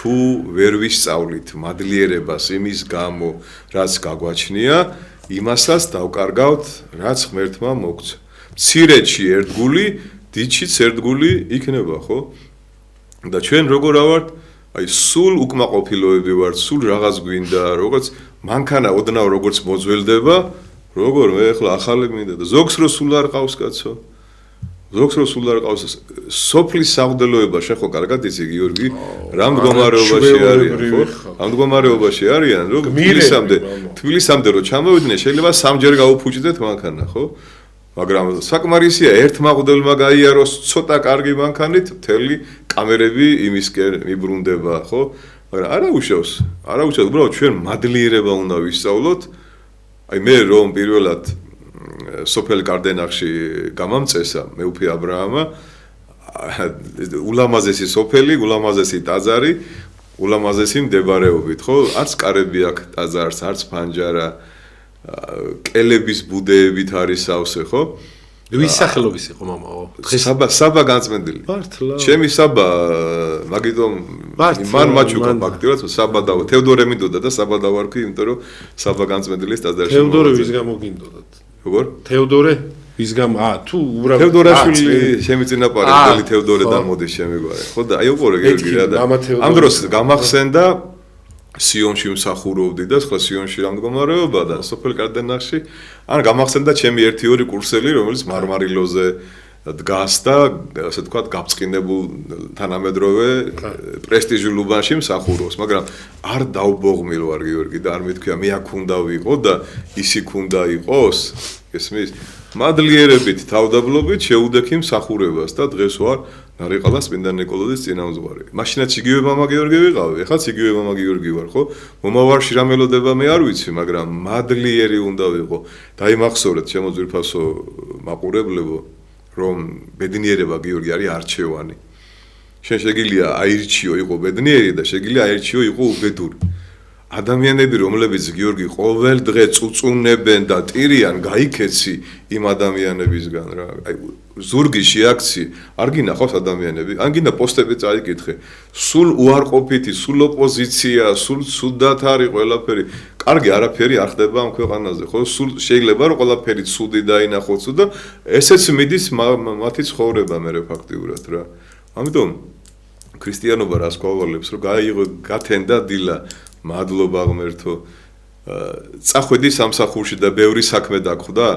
თუ ვერ ვისწავლით მადლიერებას იმის გამო რაც გაგვაჩნია იმასაც დავკარგავთ რაც ღმერთმა მოგცა მცირედში ერთგული დიდშიც ერთგული იქნება ხო და ჩვენ როგორ ავართ აი სულ უკმაყოფილოები ვართ სულ რაღაც გვინდა როგორც მანქანა ოდნავ როგორც მოძველდება როგორ მე ახლა ახალი მინდა და ზოგს რო სულ არ ყავს კაცო ზოგს რო სულ არ ყავს სოფლის საღვთელოებაში ხო კარგად იცი გიორგი რა მდგომარეობაში არიან ხო ამ მდგომარეობაში არიან რომ თბილისამდე რო ჩამოვიდნენ შეიძლება სამჯერ გაუფუჭდეთ მანქანა ხო მაგრამ საკმარისია ერთმა ღვთელმა გაიაროს ცოტა კარგი მანქანით მთელი კამერები იმისკენ მიბრუნდება ხო მაგრამ არა უშავს უბრალოდ ჩვენ მადლიერება უნდა ვისწავლოთ აი მე რომ პირველად სოფელ კარდენახში გამამწესა მეუფე ა ブラ ამა ულამაზესი სოფელი ულამაზესი ტაძარი ულამაზესი მდებარეობით ხო არც კარები აქვს ტაძარს არც ფანჯარა კელების ბუდეებით არის სავსე ხო ვის სახელობის იყო მამაო საბა განწმენდილი მართლა ჩემი საბა მაგიტომ მან მაჩუკა ფაქტიურად საბა და თევდორე მინდოდა და საბა დავარქვი იმიტომ რომ საბა განწმენდილის ტაძარში თევდორე ვის გამოგინდოდათ როგორ თევდორე ვის გამ თუ უბრალოდ თევდორაშვილი ჩემი წინაპარი თევდორე დამოდის შემიგვარე ხო და აი უყურე გიორგი რა და ამ დროს გამახსენდა სიონში მსახურობდი და სხვა სიონში რამდგომარეობა და სოფელ კარდენახში ან გამახსენდა ჩემი 1-2 კურსელი რომელიც მარმარილოზე დგას და ასე ვთქვათ გაბწყინებულ თანამედროვე პრესტიჟულ უბანში მსახურობს მაგრამ არ დაუბოღმილ ვარ გიორგი და არ მეთქვია მე აქ უნდა ვიყო და ისი უნდა იყოს ესმის მადლიერებით თავდაბლობით შეუდექი მსახურებას და დღეს ვარ ნარიყალას წმინდა ნიკოლოზის წინამძღვარი. მაშინაც იგივე მამა გიორგი ვიყავი, ეხლაც იგივე მამა გიორგი ვარ, ხო? მომავალში რა მელოდება მე არ ვიცი, მაგრამ მადლიერი უნდა ვიყო. დაიმახსოვრეთ ჩემო ძვირფასო მაყურებლებო, რომ ბედნიერება გიორგი არის არჩევანი. შენ შეგიძლია აირჩიო იყო ბედნიერი და შეგიძლია აირჩიო იყო უბედური. ადამიანები რომლებიც გიორგი ყოველ დღე წუწუნებენ და ტირიან გაიქეცი იმ ადამიანებისგან რა აი ზურგი შეაქცი არ გინახავს ადამიანები ან გინდა პოსტები წაიკითხე სულ უარყოფითი სულ ოპოზიცია სულ ცუდად არის ყველაფერი კარგი არაფერი არ ხდება ამ ქვეყანაზე ხო სულ შეიძლება რომ ყველაფერი ცუდი დაინახოს და ესეც მიდის მათი ცხოვრება მე ფაქტიურად რა ამიტომ ქრისტიანობა რას გვავალებს რომ გათენდა დილა მადლობა ღმერთო წახვედი სამსახურში და ბევრი საქმე დაგხვდა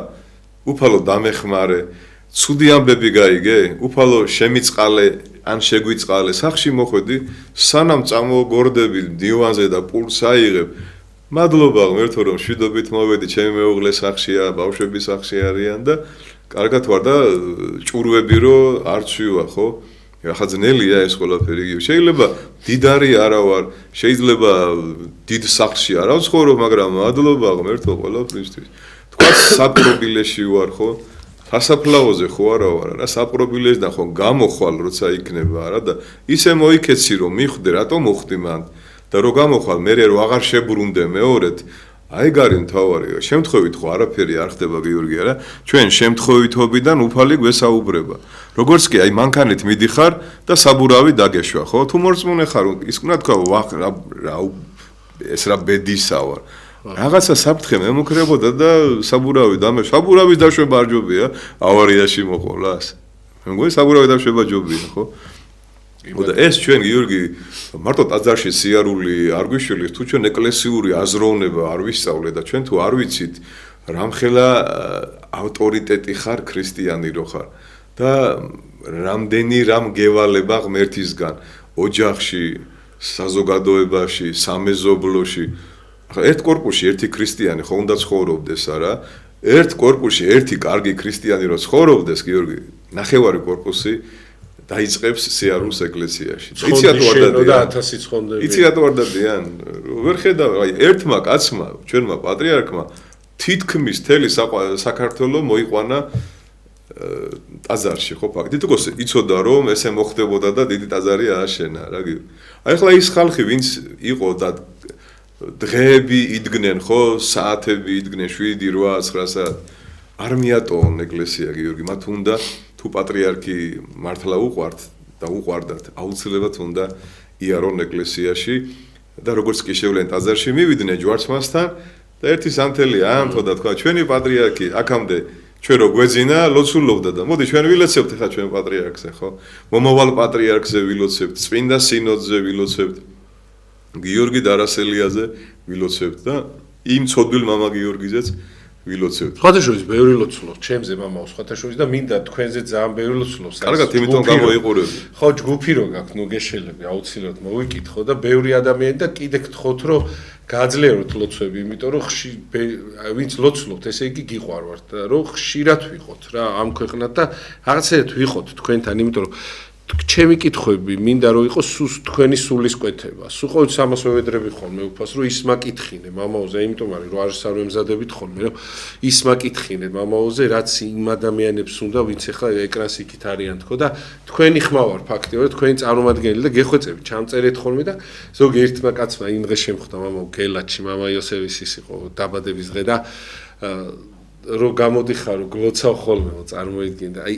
უფალო დამეხმარე ცუდი ამბები გაიგე უფალო შემიწყალე ან შეგვიწყალე სახში მოხვედი სანამ წამოგორდები დივანზე და პულს აიღებ მადლობა ღმერთო რომ შვიდობით მოვედი ჩემი მეუღლე სახშია ბავშვები სახში არიან და კარგად ვარ და ჭურვები რომ არ ცვივა ხო ახლა ძნელია ეს ყველაფერი შეიძლება დიდარი არა ვარ შეიძლება დიდ სახლში არა ვცხოვრო მაგრამ მადლობა ღმერთო ყველაფრისთვის თქვა საპრობილეში ვარ ხო სასაფლაოზე ხო არა ვარ რა საპრობილესთან ხო გამოხვალ როცა იქნება რა და ისე მოიქეცი რომ მიხვდე რატო მოხდი მან და რო გამოხვალ მე რო აღარ შებრუნდე მეორედ აი გარი მთავარია შემთხვევით ხო არაფერი არ ხდება გიორგი არა ჩვენ შემთხვევითობიდან უფალი გვესაუბრება როგორც კი აი მანქანით მიდიხარ და საბურავი დაგეშვა ხო თუ მორწმუნე ხარ ის უნდა თქვა ვახ რა ეს რა ბედისა ვარ რაღაცა საფრთხე მემუქრებოდა და საბურავი საბურავის დაშვება არ ჯობია ავარიაში მოყოლას მე მგონი საბურავი დაშვება ჯობია ხო და ეს ჩვენ გიორგი მარტო ტაძარში სიარული არ გვიშვილის თუ ჩვენ ეკლესიური აზროვნება არ ვისწავლეთ და ჩვენ თუ არ ვიცით რამხელა ავტორიტეტი ხარ ქრისტიანი რო ხარ და რამდენი რამ გევალება ღმერთისგან ოჯახში საზოგადოებაში სამეზობლოში ერთ კორპუსში ერთი ქრისტიანი ხო უნდა ცხოვრობდეს არა ერთ კორპუსში ერთი კარგი ქრისტიანი რო ცხოვრობდეს გიორგი ნახევარი კორპუსი დაიწყებს სიარულს ეკლესიაში. იცი რატო არ დადიან? 1000 ცხონდები. იცი რატო არ დადიან? ვერ ხედავ, აი ერთმა კაცმა, ჩვენმა პატრიარქმა თითქმის თელი საქართველოს მოიყვანა ტაძარში, ხო ფაქტი. თითქოს იცოდა რომ ესე მოხდებოდა და დიდი ტაძარი ააშენა, რა გიგო. აი ახლა ის ხალხი ვინც იყო და დღეები იდგნენ, ხო, საათები იდგნენ 7-8 საათ. არ მიატოვონ ეკლესია გიორგი, მათ უნდა თუ პატრიარქი მართლა უყვართ და უყვარდათ აუცილებლად უნდა იარონ ეკლესიაში და როგორც კი შევლენ ტაძარში მივიდნენ ჯვარცმასთან და ერთი სანთელი ამთო და თქვა ჩვენი პატრიარქი აქამდე ჩვენ რო გვეძინა ლოცულობდა და მოდი ჩვენ ვილოცებთ ხა ჩვენ პატრიარქზე ხო მომავალ პატრიარქზე ვილოცებთ წმინდა სინოდზე ვილოცებთ გიორგი დარასელიაზე ვილოცებთ და იმ ცოდვილ მამა გიორგიზეც ვილოცებთ. სხვათაშორის ბევრი ლოცულობს ჩემზე მამაო სხვათაშორის და მინდა თქვენზე ძალიან ბევრი ლოცულობს. კარგად, იმიტომ გამოიყურები. ხო, ჯგუფი რო გაქვთ, ნუ გეშელები, აუცილებლად მოვიკითხო და ბევრი ადამიანი და კიდე გთხოვთ რომ გააძლიეროთ ლოცვები, იმიტომ რომ ვინც ლოცულობთ, ესე იგი გიყვარვართ და რომ ხშირად ვიყოთ რა ამ ქვეყნად და რაღაცეთ ვიყოთ თქვენთან, იმიტომ რომ ჩემი კითხვები მინდა რომ იყოს თქვენი სულისკვეთება. სულ ყოველთვის ამას ვევედრები ხოლმე უფას რომ ის მაკითხინე მამაოზე, იმიტომ არის რომ არ ვემზადებით ხოლმე რომ ის მაკითხინე მამაოზე, რაც იმ ადამიანებს უნდა, ვინც ახლა ეკრანს იქით არიან თქო და თქვენი ხმა ვარ ფაქტიურად, თქვენი წარმომადგენელი და გეხვეწებით, ჩამწერეთ ხოლმე და ზოგი ერთმა კაცმა იმ დღეს შემხვდა მამაო გელათში, მამა იოსების ის იყო დაბადების დღე და რო გამოდიხარ, რო გლოცავ ხოლმე, წარმოიდგინე. აი,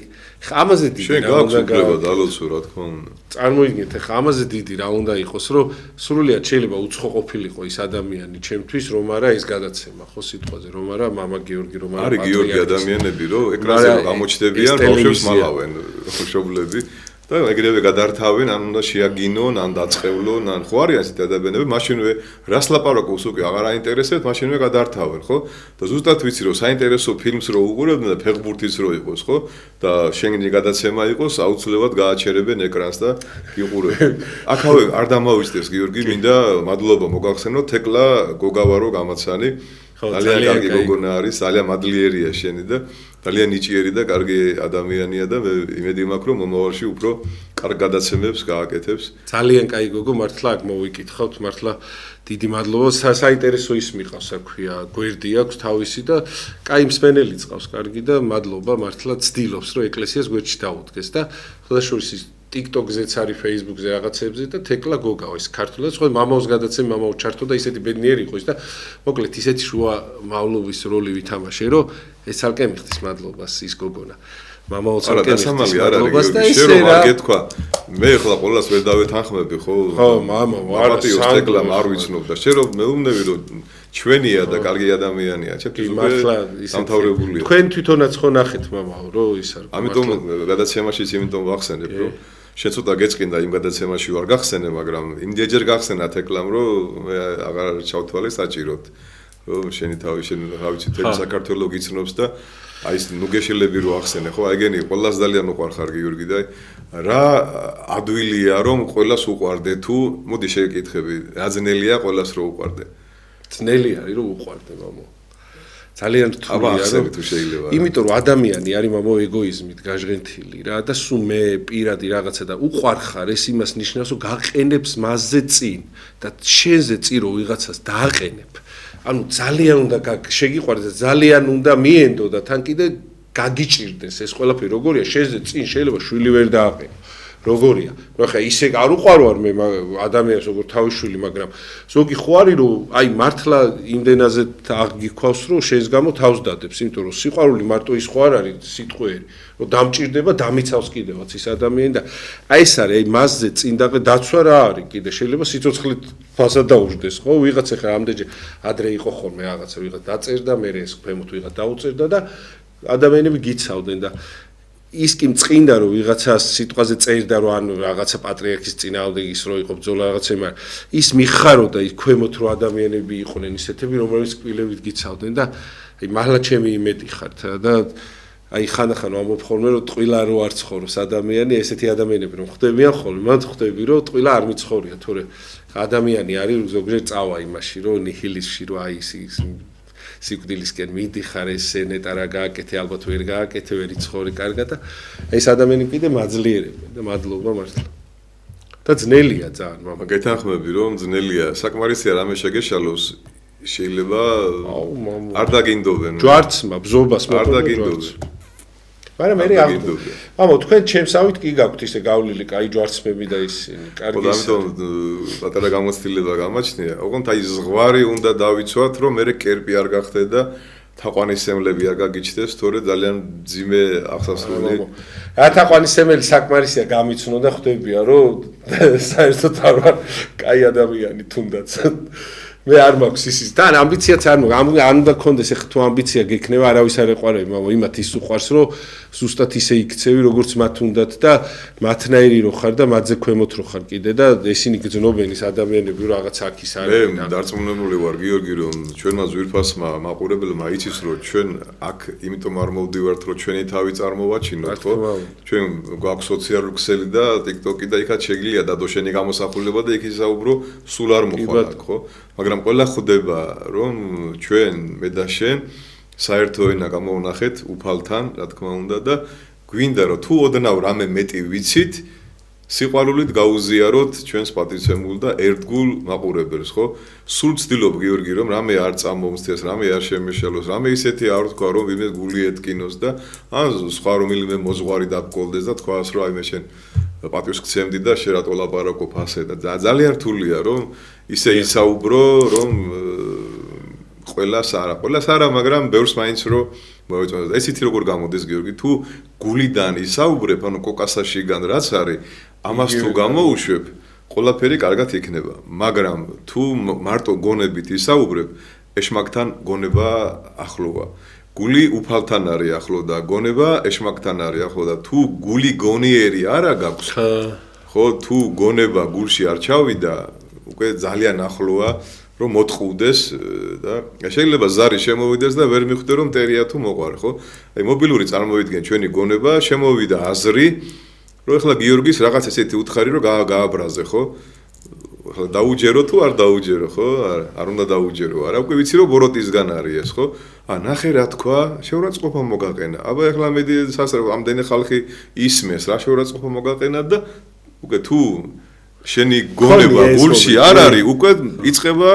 ამაზე დიდი რა უნდა დალოცო, რა თქმა უნდა. წარმოიდგინეთ, ხა ამაზე დიდი რა უნდა იყოს, რომ სრულიად შეიძლება უცხო ყოფილიყო ის ადამიანი ჩემთვის, რომ არა ეს გადაცემა, ხო სიტყვაზე, რომ არა მამა გიორგი, რომ არა არის გიორგი ადამიანები, რომ ეკრანზე გამოჩნდებიან, ბავშვებს მალავენ, ხოშობლები. და ეგრევე გადართავენ, ან უნდა შეაგინონ, ან დაწყევლონ, ან ხო არის ასეთი ადამიანები, მაშინვე რას ლაპარაკობს უკვე აღარ აინტერესებთ, მაშინვე გადართავენ, ხო? და ზუსტად ვიცი რომ საინტერესო ფილმს რო უყურებდნენ და ფეხბურთიც რო იყოს, ხო? და შენი გადაცემა იყოს, აუცილებლად გააჩერებენ ეკრანს და გიყურებენ. აქავე არ დამავიწყდეს გიორგი, მინდა მადლობა მოგახსენოთ, თეკლა გოგავარო გამაცანი. ძალიან კარგი გოგონა არის, ძალიან მადლიერია შენი და ძალიან ნიჭიერი და კარგი ადამიანია და მე იმედი მაქვს რომ მომავალში უფრო კარგ გადაცემებს გააკეთებს. ძალიან კაი გოგო, მართლა აქ მოვიკითხავთ, მართლა დიდი მადლობა. საინტერესო ის მიყავს, რა ქვია, გვერდი აქვს თავისი და კაი მსმენელი წავს, კარგი და მადლობა, მართლა ცდილობს რომ ეკლესიას გვერდში დაუდგეს და ხოდაშორის ის TikTok-ზეც არის, Facebook-ზე რაღაცებზე და თეკლა გოგაო ის ქართულად, ხო მამაოს გადაცემ მამაო ჩართო და ისეთი ბედნიერი იყო ის და მოკლედ ისეთი შუა მავლობის როლი ვითამაშე, რომ ეს ალკე მიხდის მადლობას ის გოგონა. მამაოც ალკე მიხდის მადლობას და ისე რა გეთქვა. მე ხლა ყოველას ვერ დავეთანხმები, ხო? ხო, მამაო, არა თეკლა არ ვიცნობ და შე რომ მეუბნები რომ ჩვენია და კარგი ადამიანია, ჩემთვის მართლა სამთავრებულია. თქვენ თვითონაც ხო ნახეთ მამაო, რომ ის არ ამიტომ გადაცემაშიც იმიტომ ვახსენებ, რომ შენ ცოტა გეწყინდა იმ გადაცემაში ვარ გახსენე, მაგრამ იმდენჯერ გახსენა თეკლამ, რომ მე აღარ ჩავთვალე საჭიროდ. რომ შენი თავი შენ რა ვიცი თელი საქართველოს გიცნობს და აი ეს ნუგეშელები რო ახსენე, ხო? აიგენი ყველას ძალიან უყვარხარ გიორგი და რა ადვილია რომ ყველას უყვარდე თუ მოდი შეკითხები, რა ძნელია ყველას რო უყვარდე? ძნელი არის რომ უყვარდე მამო. ძალიან რთულია რომ თუ შეიძლება. იმიტომ რომ ადამიანი არის მამო ეგოიზმით გაჟღენთილი რა და სულ მე პირადი რაღაცა და უყვარხარ ეს იმას ნიშნავს რომ გაყენებს მასზე წინ და შენზე წინ რომ ვიღაცას დააყენებ. ანუ ძალიან უნდა შეგიყვარდეს და ძალიან უნდა მიენდო და თან კიდე გაგიჭირდეს ეს ყველაფერი როგორია შენზე წინ შეიძლება შვილი ვერ დააყენო. როგორია? ნუ ხა ისე არ უყვარვარ მე ადამიანს როგორ თავიშვილი, მაგრამ ზოგი ხო არის რომ აი მართლა იმდენაზე აღგიქვავს რომ შენს გამო თავს დადებს, იმიტომ რომ სიყვარული მარტო ის ხო არ არის სიტყვიერი, რომ დამჭირდება, დამიცავს კიდევაც ის ადამიანი და აი ეს არის, აი მასზე წინ დაცვა რა არის კიდე შეიძლება სიცოცხლით ფასად დაუждდეს, ხო? ვიღაც ახლა ამდენჯერ ადრე იყო ხოლმე რაღაცა, ვიღაც დაწერდა, მე ეს ქვემოთ ვიღაც დაუწერდა და ადამიანები გიცავდნენ და ის კი მწყინდა რომ ვიღაცას სიტყვაზე წერდა რომ ანუ რაღაცა პატრიარქის წინააღმდეგ ის რო იყო ბრძოლა რაღაცა მაგრამ ის მიხაროდა ის ქვემოთ რო ადამიანები იყვნენ ისეთები რომლებიც კბილებით გიცავდნენ და აი მართლა ჩემი იმედი ხართ და აი ხანახან ამბობ ხოლმე რომ ტყილა რო არ ცხოვრობს ადამიანი ესეთი ადამიანები რომ ხდებიან ხოლმე მათ ხდები რომ ტყილა არ მიცხოვრია თორე ადამიანი არის ზოგჯერ წავა იმაში რომ ნიჰილიზმში რომ აი ის სიკვდილისკენ მიდიხარ ესე ნეტა რა გააკეთე ალბათ ვერ გააკეთე ვერ იცხოვრე კარგად და ეს ადამიანი კიდე მაძლიერებენ და მადლობა მართლა და ძნელია ძალიან მამა გეთანხმები რომ ძნელია საკმარისია რამე შეგეშალოს შეიძლება არ დაგინდობენ ჯვარცმა ბზობას არ დაგინდობენ მაგრამ მე აღდგა მამო თქვენ ჩემსავით კი გაქვთ ისე გავლილი კაი ჯვარცმები და ისინი კარგი ისე ამიტომ პატარა გამოცდილება გამაჩნია ოღონდ აი ზღვარი უნდა დავიცვათ რომ მე კერპი არ გახდე და თაყვანისმცემლები არ გაგიჩნდეს თორე ძალიან ძიმე აღსასრული რა თაყვანისმცემელი საკმარისია გამიცნო და ხვდებია რომ საერთოდ არ ვარ კაი ადამიანი თუნდაც მე არ მაქვს ისის და ამბიციაც არ მაქვს. ან უნდა გქონდეს ახლა თუ ამბიცია გექნება, არავის არ ეყარები, მაგრამ იმათ ის უყვარს, რომ ზუსტად ისე იქცევი, როგორც მათ უნდათ და მათნაირი რო ხარ და მათზე ქვემოთ რო ხარ კიდე და ესენი გძნობენ ის ადამიანები რომ რაღაც აქ ის არის. მე დარწმუნებული ვარ გიორგი, რომ ჩვენმა ძვირფასმა მაყურებელმა იცის, რომ ჩვენ აქ იმიტომ არ მოვდივართ, რომ ჩვენი თავი წარმოვაჩინოთ, ხო? ჩვენ გვაქვს სოციალური ქსელი და TikTok-ი და იქაც შეგიძლია დადო შენი გამოსახულება და იქ ისაუბრო სულ არ მოხვალ აქ, ხო? მაგრამ ყველა ხვდება, რომ ჩვენ მე და შენ საერთო ენა გამოვნახეთ უფალთან, რა თქმა უნდა და გვინდა რომ თუ ოდნავ რამე მეტი ვიცით, სიყვარულით გაუზიაროთ ჩვენს პატივცემულ და ერთგულ მაყურებელს, ხო? სულ ვცდილობ გიორგი, რომ რამე არ წამომცეს, რამე არ შემეშალოს, რამე ისეთი არ თქვა, რომ ვინმე გული ეთკინოს და ან სხვა რომელიმე მოძღვარი დაგკოლდეს და თქვას, რომ აი მე შენ პატივს გცემდი და შენ რატო ლაპარაკობ ასე და ძალიან რთულია, რომ ისე ისაუბრო, რომ ყველას არა, მაგრამ ბევრს მაინც რომ მოეწონოს. ესეთი როგორ გამოდის გიორგი, თუ გულიდან ისაუბრებ, ანუ კოკასაშიგან რაც არის, ამას თუ გამოუშვებ, ყველაფერი კარგად იქნება. მაგრამ თუ მარტო გონებით ისაუბრებ, ეშმაკთან გონება ახლოა. გული უფალთან არის ახლო და გონება ეშმაკთან არის ახლო და თუ გული გონიერი არა გაქვს, ხო, თუ გონება გულში არ ჩავიდა, უკვე ძალიან ახლოა რომ მოწყუდეს და შეიძლება ზარი შემოვიდეს და ვერ მიხვდე რომ მტერია თუ მოყარ, ხო? აი მობილური წარმოვიდგენ ჩვენი გონება, შემოვიდა აზრი, რომ ეხლა გიორგის რაღაც ესეთი უთხარი რომ გააბრაზე, ხო? ეხლა დაუჯერო თუ არ დაუჯერო, ხო? არ უნდა დაუჯერო, არა, უკვე ვიცი რომ ბოროტისგან არის ეს, ხო? ნახე რა თქვა, შეურაცხყოფა მოგაყენა. აბა ეხლა მედი სასწრაფო ამდენი ხალხი ისმეს, რა შეურაცხყოფა მოგაყენა და უკვე თუ შენი გონება გულში არ არის, უკვე იწყება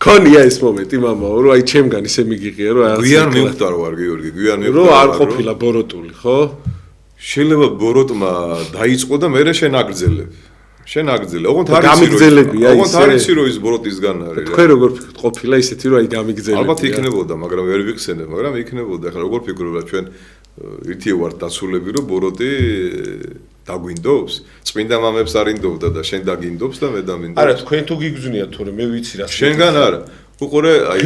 ქონია ეს მომენტი, მამაო, რომ აი ჩემგან ისე მიგიღია, რომ გვიან მივხვდარ ვარ გიორგი, გვიან მივხვდარ. რომ არ ყოფილა ბოროტული, ხო? შეიძლება ბოროტმა დაიწყო და მე შენ აგრძელებ. შენ აგრძელე. ოღონდ არ იცი რომ ის ბოროტისგან არის. თქვენ როგორ ფიქრობთ, ყოფილა ისეთი რომ აი გამიგძელებია? ალბათ იქნებოდა, მაგრამ ვერ ვიხსენებ, მაგრამ იქნებოდა. ახლა როგორ ფიქრობ რა ჩვენ ირთიე ვართ დაცულები რომ ბოროტი დაგვინდობს? წმინდა მამებს არ ინდობდა და შენ დაგინდობს და მე დამინდობს. არა, თქვენ თუ გიგზნიათ, თორე მე ვიცი რა. შენგან არა. უყურე, აი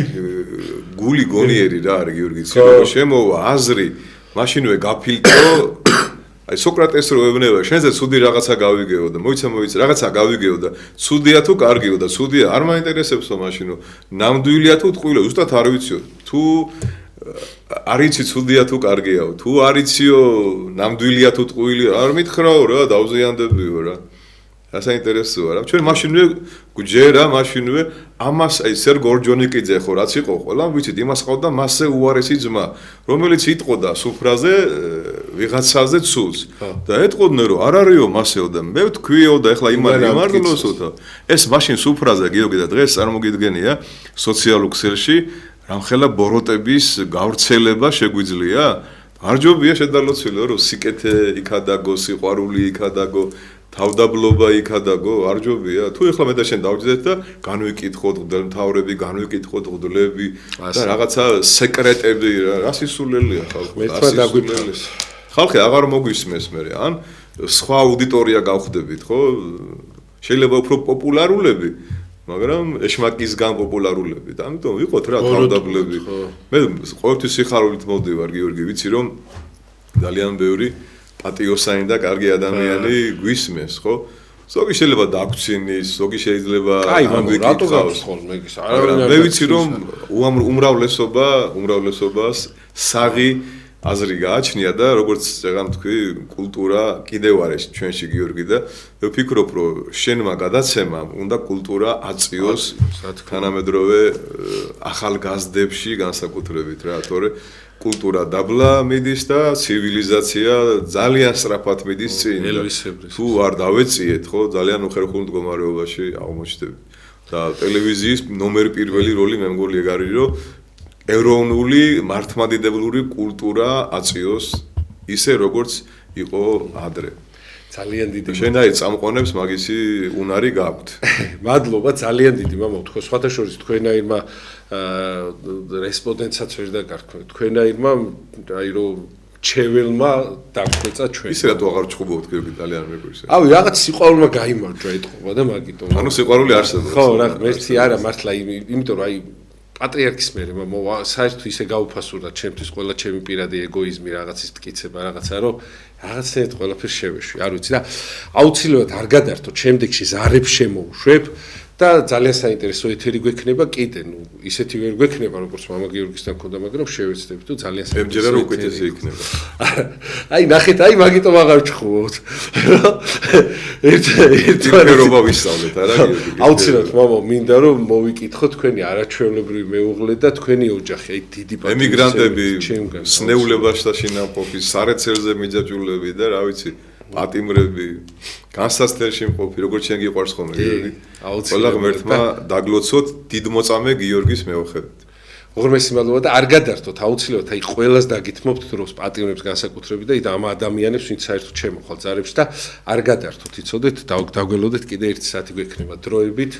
გული გონიერი რა არის გიორგი, ცდილობა შემოვა აზრი, მაშინვე გაფილტრო. აი სოკრატეს რო ევნება, შენზე ცუდი რაღაცა გავიგეო და მოიცა რაღაცა გავიგეო და ცუდია თუ კარგიო და ცუდია არ მაინტერესებსო მაშინო. ნამდვილია თუ ტყუილა, ზუსტად არ ვიციო. თუ არიცი ცუდია თუ კარგიაო, თუ არიციო ნამდვილია თუ ტყუილია, არ მითხრაო რა, დავზიანდებიო რა. რა საინტერესოა რა. ჩვენ მაშინვე გვჯერა, მაშინვე ამას აი სერგო ორჯონიკიძე ხო რაც იყო, ყველა ვიცით, იმას ყავდა მასზე უარესი ძმა, რომელიც იტყოდა სუფრაზე ვიღაცაზე ცუდს. და ეტყოდნენ რომ არ არისო მასეო და მე ვთქვიო და ეხლა იმარლოსო და ეს მაშინ სუფრაზე გიორგი და დღეს წარმოგიდგენია სოციალურ ქსელში რამხელა ბოროტების გავრცელება შეგვიძლია? არ ჯობია შედალოცვილო რომ სიკეთე იქადაგო, სიყვარული იქადაგო, თავდაბლობა იქადაგო, არ ჯობია? თუ ეხლა მე და შენ დავჯდეთ და განვიკითხოთ მთავრები, განვიკითხოთ გდლები და რაღაცა სეკრეტები, რა სისულელია ხალხი. მე თქვა დაგვიფრთხილეს. ხალხი აღარ მოგვისმენს მე, ან სხვა აუდიტორია გავხდებით, ხო? შეიძლება უფრო პოპულარულები, მაგრამ ეშმაკისგან პოპულარულები. ამიტომ ვიყოთ რა თავდაბლები. მე ყოველთვის სიხარულით მოვდივარ, გიორგი, ვიცი რომ ძალიან ბევრი პატიოსანი და კარგი ადამიანი გვისმენს, ხო? ზოგი შეიძლება დაგვრცინის, ზოგი შეიძლება რატო გავხსოვ მე ის არა. მე ვიცი რომ უმრავლესობას საღი აზრი გააჩნია და როგორც წეგან თქვი, კულტურა კიდევ არის ჩვენში გიორგი და მე ვფიქრობ რომ შენმა გადაცემამ უნდა კულტურა აწიოს თანამედროვე ახალგაზრდებში განსაკუთრებით რა, თორე კულტურა დაბლა მიდის და ცივილიზაცია ძალიან სწრაფად მიდის წინ. თუ არ დავეციეთ, ხო, ძალიან უხერხულ მდგომარეობაში აღმოჩნდები. და ტელევიზიის ნომერ პირველი როლი მე მგონი ეგ არის რომ ეროვნული მართლმადიდებლური კულტურა აწიოს ისე როგორც იყო ადრე. ძალიან დიდი. შენ აი წამყვანებს მაგისი უნარი გაქვთ. მადლობა, ძალიან დიდი მამაო, თქვენ სხვათა შორის თქვენაირმა რესპონდენტსაც ვერ დაკარგო. თქვენაირმა აი რომ ჩეველმა დაგვეცა ჩვენ. ისე რატო აღარ ჩხუბობთ გიორგი ძალიან მეგრის. ავი რაღაც სიყვარულმა გაიმარჯვა ეთყობა და მაგიტომ. ანუ სიყვარული არსებობს. ხო, რა, მერცი არა მართლა იმიტომ რომ აი პატრიარქის მერე საერთოდ ისე გაუფასურდა ჩემთვის ყველა ჩემი პირადი ეგოიზმი რაღაცის ტკიცება რაღაცა რომ რაღაცნაირად ყველაფერს შევეშვი არ ვიცი და აუცილებლად არ გადართოთ შემდეგში ზარებს შემოუშვებ და ძალიან საინტერესო ეთერი გვექნება კიდე ნუ ისეთი ვერ გვექნება როგორც მამა გიორგისთან ქონდა მაგრამ შევეცდები თუ ძალიან ემჯერა რომ უკეთესი იქნება აი ნახეთ აი მაგიტომ აღარ ჩხუბობთ ერთერობა ვისწავლეთ არა გიორგი აუცილებლად მამა მინდა რომ მოვიკითხო თქვენი არაჩვეულებრივი მეუღლე და თქვენი ოჯახი აი დიდი პატივი ემიგრანტები სნეულებაში და შინაყოფი სარეცელზე მიძაჭულები და რა ვიცი პატიმრები განსასწრებში მყოფი როგორც შენ გიყვარს ხოლმე გიორგი ყველა ღმერთმა დაგლოცოთ დიდ მოწამე გიორგის მეოხებით უღრმესი მადლობა და არ გადართოთ აუცილებლად აი ყველას დაგითმობთ დროს პატიმრებს განსაკუთრებით და ამ ადამიანებს ვინც საერთოდ შემოხვალ ზარებს და არ გადართოთ იცოდეთ დაგველოდეთ კიდე ერთი საათი გვექნება დროებით